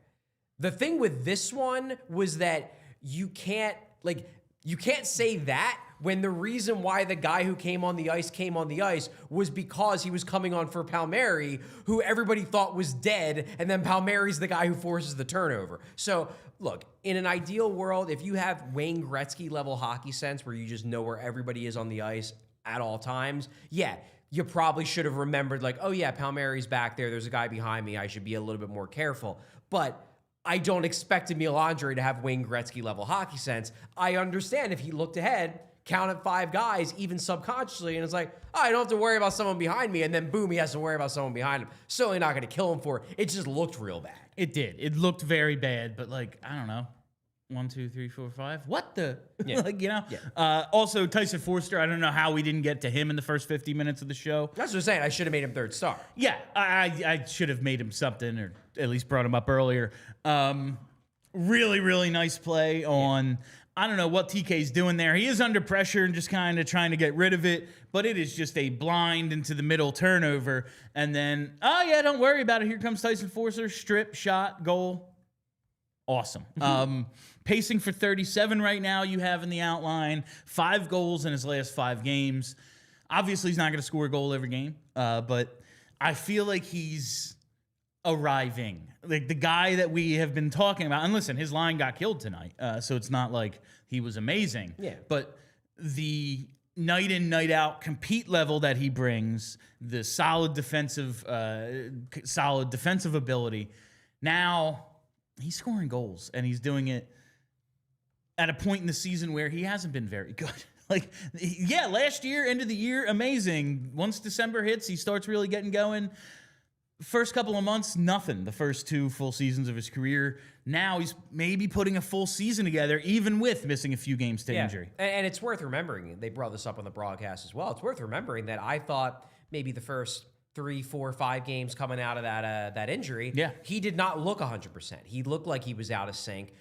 The thing with this one was that you can't say that when the reason why the guy who came on the ice was because he was coming on for Palmieri, who everybody thought was dead, and then Palmieri's the guy who forces the turnover. So, look, in an ideal world, if you have Wayne Gretzky-level hockey sense where you just know where everybody is on the ice at all times, yeah, you probably should have remembered, like, oh yeah, Palmieri's back there, there's a guy behind me, I should be a little bit more careful. But I don't expect Emil Andrae to have Wayne Gretzky-level hockey sense. I understand if he looked ahead, counted 5 guys, even subconsciously, and it's like, oh, I don't have to worry about someone behind me, and then boom, he has to worry about someone behind him. Certainly not going to kill him for it. It just looked real bad. It did. It looked very bad, but like, I don't know. 1, 2, 3, 4, 5. What the? Yeah. Also, Tyson Foerster, I don't know how we didn't get to him in the first 50 minutes of the show. That's what I'm saying. I should have made him third star. Yeah, I should have made him something, or at least brought him up earlier. Really, really nice play on, I don't know what TK's doing there. He is under pressure and just kind of trying to get rid of it, but it is just a blind into the middle turnover. And then, oh yeah, don't worry about it. Here comes Tyson Foerster, strip, shot, goal. Awesome. Pacing for 37 right now, you have in the outline. 5 goals in his last 5 games. Obviously, he's not going to score a goal every game, but I feel like he's arriving. Like the guy that we have been talking about. And listen, his line got killed tonight, so it's not like he was amazing. Yeah. But the night in, night out compete level that he brings, the solid defensive ability. Now he's scoring goals, and he's doing it at a point in the season where he hasn't been very good. Like, yeah, last year, end of the year, amazing. Once December hits, he starts really getting going. first couple of months, nothing. The first 2 full seasons of his career. Now he's maybe putting a full season together, even with missing a few games to injury. And it's worth remembering, they brought this up on the broadcast as well. It's worth remembering that I thought maybe the first 3, 4, 5 games coming out of that injury, he did not look 100%. He looked like he was out of sync.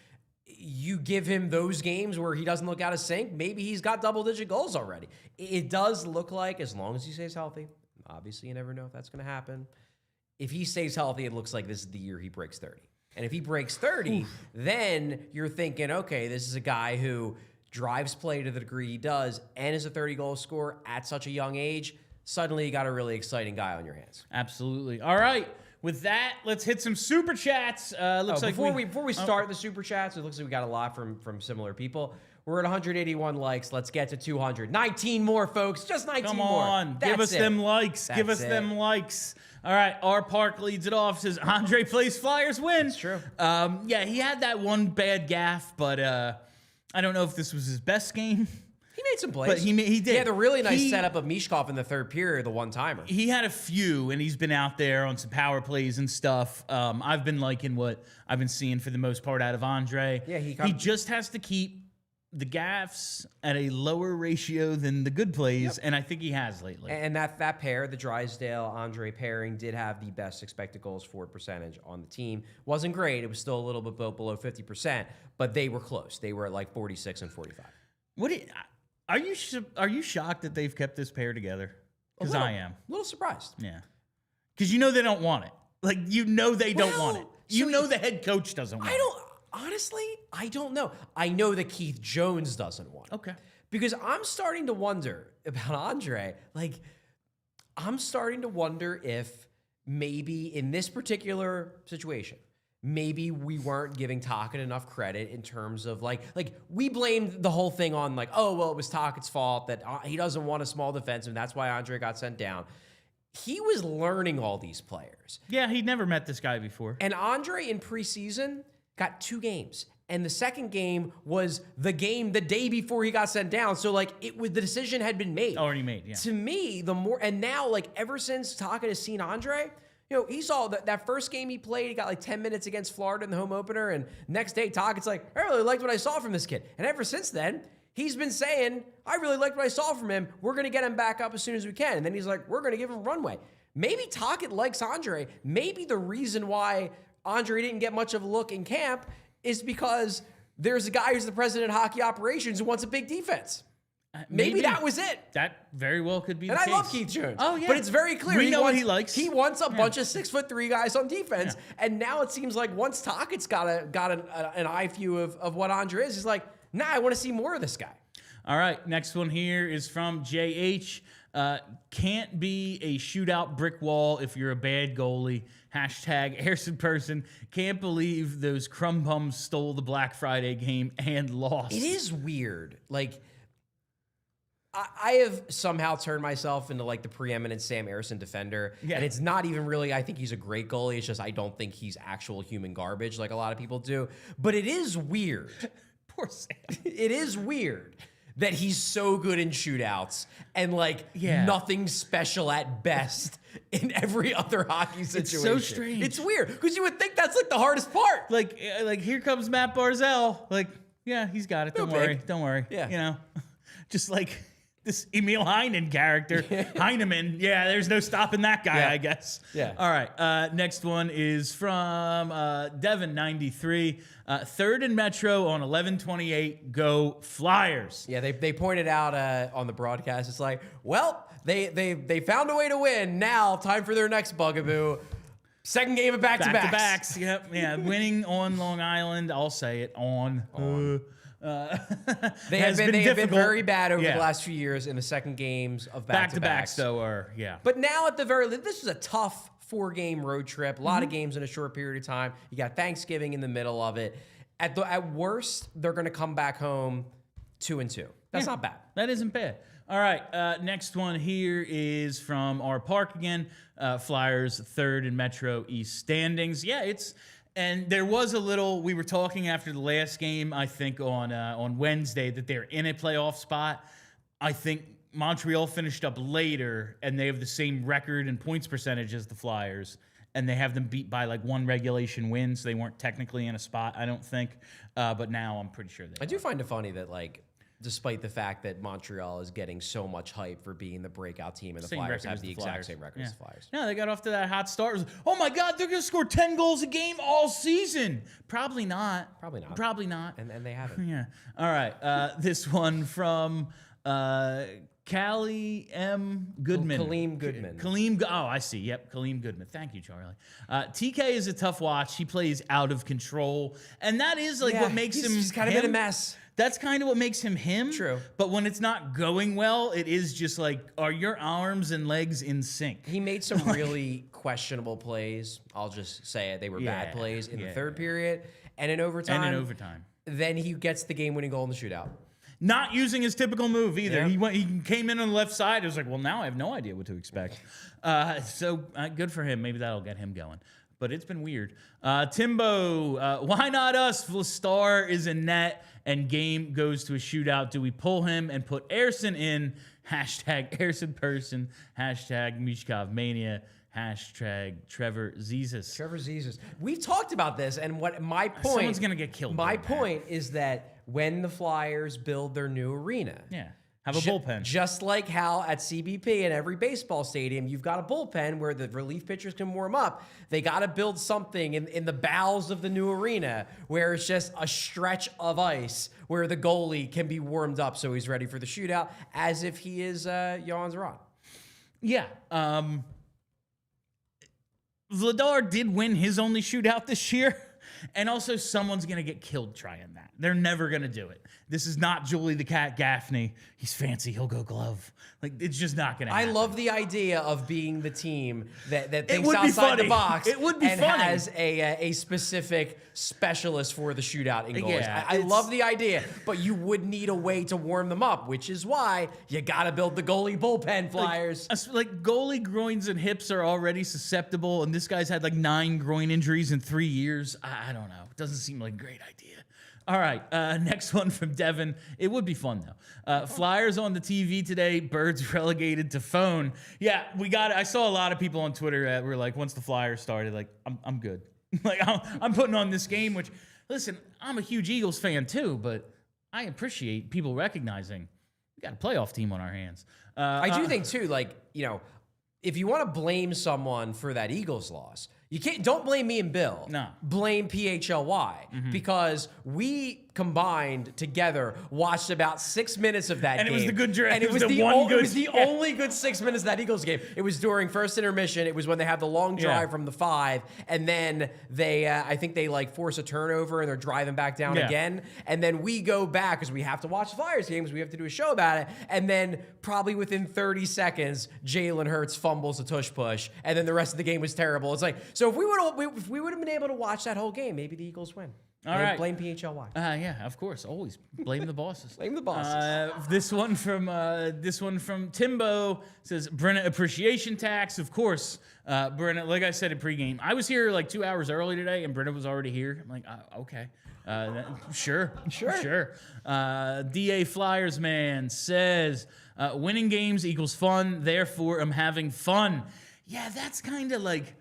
You give him those games where he doesn't look out of sync, maybe he's got double-digit goals already. It does look like, as long as he stays healthy, obviously you never know if that's going to happen. If he stays healthy, it looks like this is the year he breaks 30. And if he breaks 30, then you're thinking, okay, this is a guy who drives play to the degree he does and is a 30-goal scorer at such a young age. Suddenly you got a really exciting guy on your hands. Absolutely. All right. With that, let's hit some super chats. Before we start the super chats, it looks like we got a lot from similar people. We're at 181 likes. Let's get to 200. 19 more, folks. Just 19 more. Come on. Give us them likes. Give us them likes. All right. R Park leads it off. Says Andre plays Flyers win. That's true. Yeah, he had that one bad gaff, but I don't know if this was his best game. He made some plays. But he did. He had a really nice setup of Michkov in the third period, the one-timer. He had a few, and he's been out there on some power plays and stuff. I've been liking what I've been seeing for the most part out of Andre. Yeah, he just has to keep the gaffes at a lower ratio than the good plays, and I think he has lately. And that pair, the Drysdale-Andre pairing, did have the best expected goals for percentage on the team. Wasn't great. It was still a little bit below 50%, but they were close. They were at like 46 and 45. Are you shocked that they've kept this pair together? Because I am. A little surprised. Yeah. Because they don't want it. Like, they don't want it. The head coach doesn't want it. Honestly, I don't know. I know that Keith Jones doesn't want it. Okay. Because I'm starting to wonder about Andre. Like, I'm starting to wonder if maybe in this particular situation, maybe we weren't giving Tocchet enough credit in terms of like we blamed the whole thing on like, oh, well, it was Tocchet's fault that he doesn't want a small defenseman. That's why Andre got sent down. He was learning all these players. Yeah, he'd never met this guy before. And Andre in preseason got 2 games. And the second game was the game the day before he got sent down. So like the decision had been made. Already made, yeah. To me, and now like ever since Tocchet has seen Andre, he saw that first game he played, he got like 10 minutes against Florida in the home opener, and next day Tocchet's like, I really liked what I saw from this kid. And ever since then, he's been saying, I really liked what I saw from him. We're going to get him back up as soon as we can. And then he's like, we're going to give him runway. Maybe Tocchet likes Andre. Maybe the reason why Andre didn't get much of a look in camp is because there's a guy who's the president of hockey operations who wants a big defense. Maybe that was it. That very well could be the case. case. I love Keith Jones. Oh, yeah. But it's very clear. We know what he likes. He wants a bunch of 6'3" guys on defense. Yeah. And now it seems like once Tocchet's got an eye view of what Andre is, he's like, nah, I want to see more of this guy. All right. Next one here is from JH. Can't be a shootout brick wall if you're a bad goalie. Hashtag Ersson person. Can't believe those crumb bums stole the Black Friday game and lost. It is weird. Like, I have somehow turned myself into like the preeminent Sam Ersson defender. Yeah. And it's not even really, I think he's a great goalie. It's just I don't think he's actual human garbage like a lot of people do. But it is weird. Poor Sam. It is weird that he's so good in shootouts and nothing special at best in every other hockey situation. It's so strange. It's weird because you would think that's like the hardest part. Like here comes Matt Barzal. Like, yeah, he's got it. Don't worry. Don't worry. Yeah. Just like this Emil Heinen character. Heineman. Yeah, there's no stopping that guy, I guess. Yeah. All right. Next one is from Devin93. Third and Metro on 11:28. Go Flyers. Yeah, they pointed out on the broadcast. It's like, well, they found a way to win. Now, time for their next bugaboo. Second game of back-to-backs. Back-to-backs. Yep. Yeah. Winning on Long Island. I'll say it. They have been very bad over the last few years in the second games of back-to-backs. Though are, yeah. But now at the very least, this is a tough 4-game road trip. A lot of games in a short period of time. You got Thanksgiving in the middle of it. At worst, they're going to come back home 2-2. That's not bad. That isn't bad. All right, next one here is from our park again. Flyers third in Metro East standings. Yeah, and there was a little. We were talking after the last game, I think on Wednesday, that they're in a playoff spot. I think Montreal finished up later, and they have the same record and points percentage as the Flyers. and they have them beat by like 1 regulation win, so they weren't technically in a spot, I don't think. But now I'm pretty sure they I do find it funny that, like, despite the fact that Montreal is getting so much hype for being the breakout team, and the Same Flyers record have as the the exact Flyers. same record as the Flyers. No, they got off to that hot start. It was, oh my God, they're going to score 10 goals a game all season. Probably not. Probably not. Probably not. And they haven't. Yeah. All right. This one from Callie M. Goodman. Kaleem Goodman. Oh, I see. Yep, Kaleem Goodman. Thank you, Charlie. TK is a tough watch. He plays out of control. And that is like what makes him He's kind of been a mess. That's kind of what makes him him. True. But when it's not going well, it is just like, are your arms and legs in sync? He made some really questionable plays. I'll just say it. They were bad plays in the third period and in overtime. Then he gets the game-winning goal in the shootout. Not using his typical move either. Yeah. He came in on the left side. It was like, well, now I have no idea what to expect. So good for him. Maybe that'll get him going. But it's been weird. Timbo, why not us? Star is in net and game goes to a shootout. Do we pull him and put Ersson in? Hashtag Ersson person. Hashtag Michkov mania. Hashtag Trevor Zegras. Trevor Zegras. We've talked about this, and what my point... Someone's going to get killed. My point is that when the Flyers build their new arena... Yeah. Have a bullpen. Just like how at CBP in every baseball stadium, you've got a bullpen where the relief pitchers can warm up. They got to build something in the bowels of the new arena where it's just a stretch of ice where the goalie can be warmed up so he's ready for the shootout as if he is Johan Zeron. Yeah. Vladar did win his only shootout this year. And also, someone's going to get killed trying that. They're never going to do it. This is not Julie the Cat Gaffney. He's fancy. He'll go glove. Like, it's just not going to happen. I love the idea of being the team that thinks outside the box. It would be and funny. Has a specific specialist for the shootout in goals. Yeah, I love the idea, but you would need a way to warm them up, which is why you got to build the goalie bullpen, Flyers. Like goalie groins and hips are already susceptible, and this guy's had like 9 groin injuries in 3 years. I don't know. It doesn't seem like a great idea. All right, next one from Devin. It would be fun, though. Flyers on the TV today, Birds relegated to phone. Yeah, we got it. I saw a lot of people on Twitter that were like, once the Flyers started, like, I'm good. Like, I'm putting on this game, which, listen, I'm a huge Eagles fan, too, but I appreciate people recognizing we got a playoff team on our hands. I do think, too, like, you know, if you want to blame someone for that Eagles loss, don't blame me and Bill. No. Blame PHLY because we combined together watched about 6 minutes of that game. And it was the good drive. And it was the only good 6 minutes of that Eagles game. It was during first intermission. It was when they have the long drive from the 5. And then they, I think they like force a turnover and they're driving back down again. And then we go back because we have to watch the Flyers games. We have to do a show about it. And then probably within 30 seconds, Jalen Hurts fumbles a tush push. And then the rest of the game was terrible. It's like, so if we would have been able to watch that whole game, maybe the Eagles win. All right. Blame PHLY. Yeah, of course. Always blame the bosses. Blame the bosses. This one from Timbo says Brenna appreciation tax. Of course, Brenna. Like I said in pregame, I was here like 2 hours early today, and Brenna was already here. I'm like, okay, sure. DA Flyers man says winning games equals fun. Therefore, I'm having fun. Yeah, that's kind of like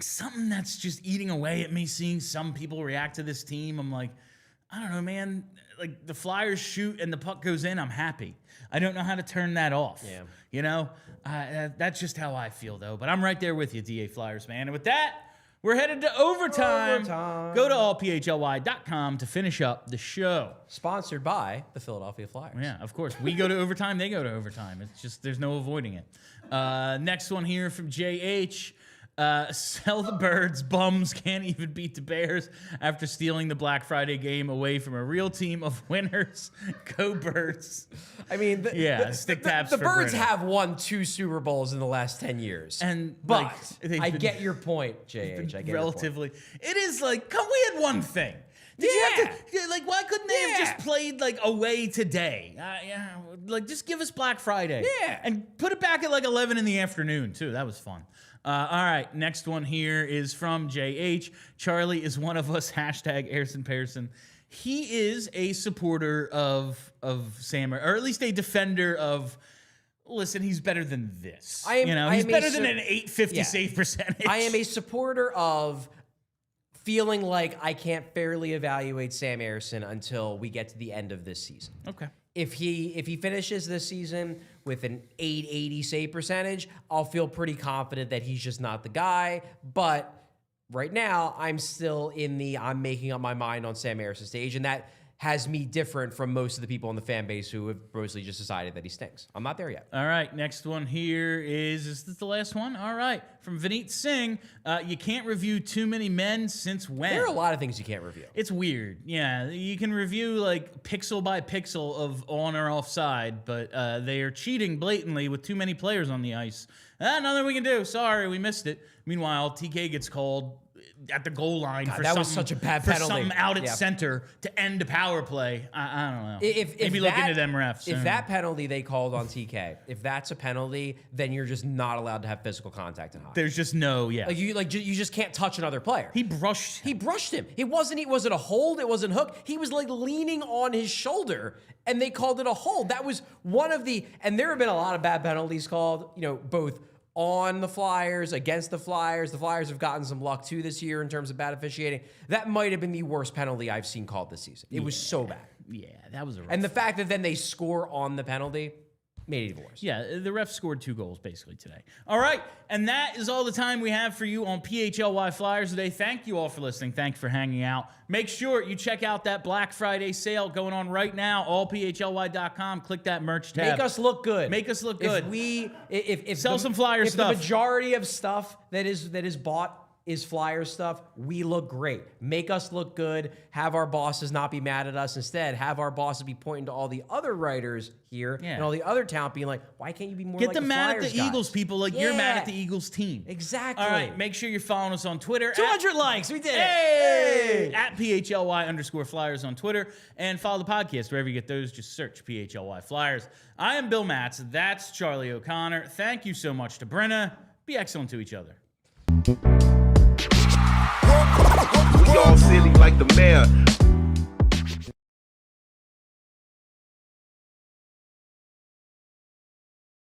something that's just eating away at me, seeing some people react to this team. I'm like, I don't know, man. Like, the Flyers shoot and the puck goes in, I'm happy. I don't know how to turn that off. Yeah. You know? That's just how I feel, though. But I'm right there with you, DA Flyers, man. And with that, we're headed to overtime. Go to allphly.com to finish up the show. Sponsored by the Philadelphia Flyers. Yeah, of course. We go to overtime, they go to overtime. It's just, there's no avoiding it. Next one here from JH. Sell the Birds. Bums can't even beat the Bears after stealing the Black Friday game away from a real team of winners. Go Birds. I mean, stick taps. The Birds have won 2 Super Bowls in the last 10 years. But I get your point, JH. I get relatively. Your point. It is like, we had one thing. Did you have to, like, why couldn't they have just played, like, away today? Like, just give us Black Friday. Yeah. And put it back at, like, 11 in the afternoon, too. That was fun. All right, next one here is from JH. Charlie is one of us, hashtag Ersson Pearson. He is a supporter of Sam, or at least a defender of listen, he's better than this. I am, he's better than an 850 save percentage. I am a supporter of feeling like I can't fairly evaluate Sam Ersson until we get to the end of this season. Okay. If he finishes this season with an 880 save percentage, I'll feel pretty confident that he's just not the guy. But right now, I'm still in the I'm making up my mind on Sam Ersson stage, and that has me different from most of the people in the fan base who have mostly just decided that he stinks. I'm not there yet. All right, next one here is this the last one? All right, from Vineet Singh, you can't review too many men since when? There are a lot of things you can't review. It's weird. Yeah, you can review like pixel by pixel of on or offside, but they are cheating blatantly with too many players on the ice. Nothing we can do. Sorry, we missed it. Meanwhile, TK gets called at the goal line for that was such a bad penalty. something out at center to end a power play. I don't know. Maybe look into them refs. If that penalty they called on TK, if that's a penalty, then you're just not allowed to have physical contact in hockey. There's just no, you just can't touch another player. He brushed him. It wasn't a hold, it wasn't hook. He was like leaning on his shoulder and they called it a hold. That was one of the, and there have been a lot of bad penalties called, both on the Flyers, against the Flyers. The Flyers have gotten some luck too this year in terms of bad officiating. That might have been the worst penalty I've seen called this season. It was so bad. Yeah, that was a rough. And the fact that then they score on the penalty made it even worse. Yeah, the ref scored 2 goals basically today. All right, and that is all the time we have for you on PHLY Flyers today. Thank you all for listening. Thank you for hanging out. Make sure you check out that Black Friday sale going on right now, allphly.com. Click that merch tab. Make us look good. Make us look good. If Sell some Flyer stuff. If the majority of stuff that is bought is Flyer stuff, we look great. Make us look good. Have our bosses not be mad at us. Instead, have our bosses be pointing to all the other writers here and all the other talent being like, why can't you be more Get like them the mad Flyers at the guys? Eagles people like you're mad at the Eagles team. Exactly. All right, make sure you're following us on Twitter. 200 likes. We did it. Hey! At PHLY_Flyers on Twitter. And follow the podcast wherever you get those. Just search PHLY Flyers. I am Bill Matz. That's Charlie O'Connor. Thank you so much to Brenna. Be excellent to each other. We all silly like the mayor.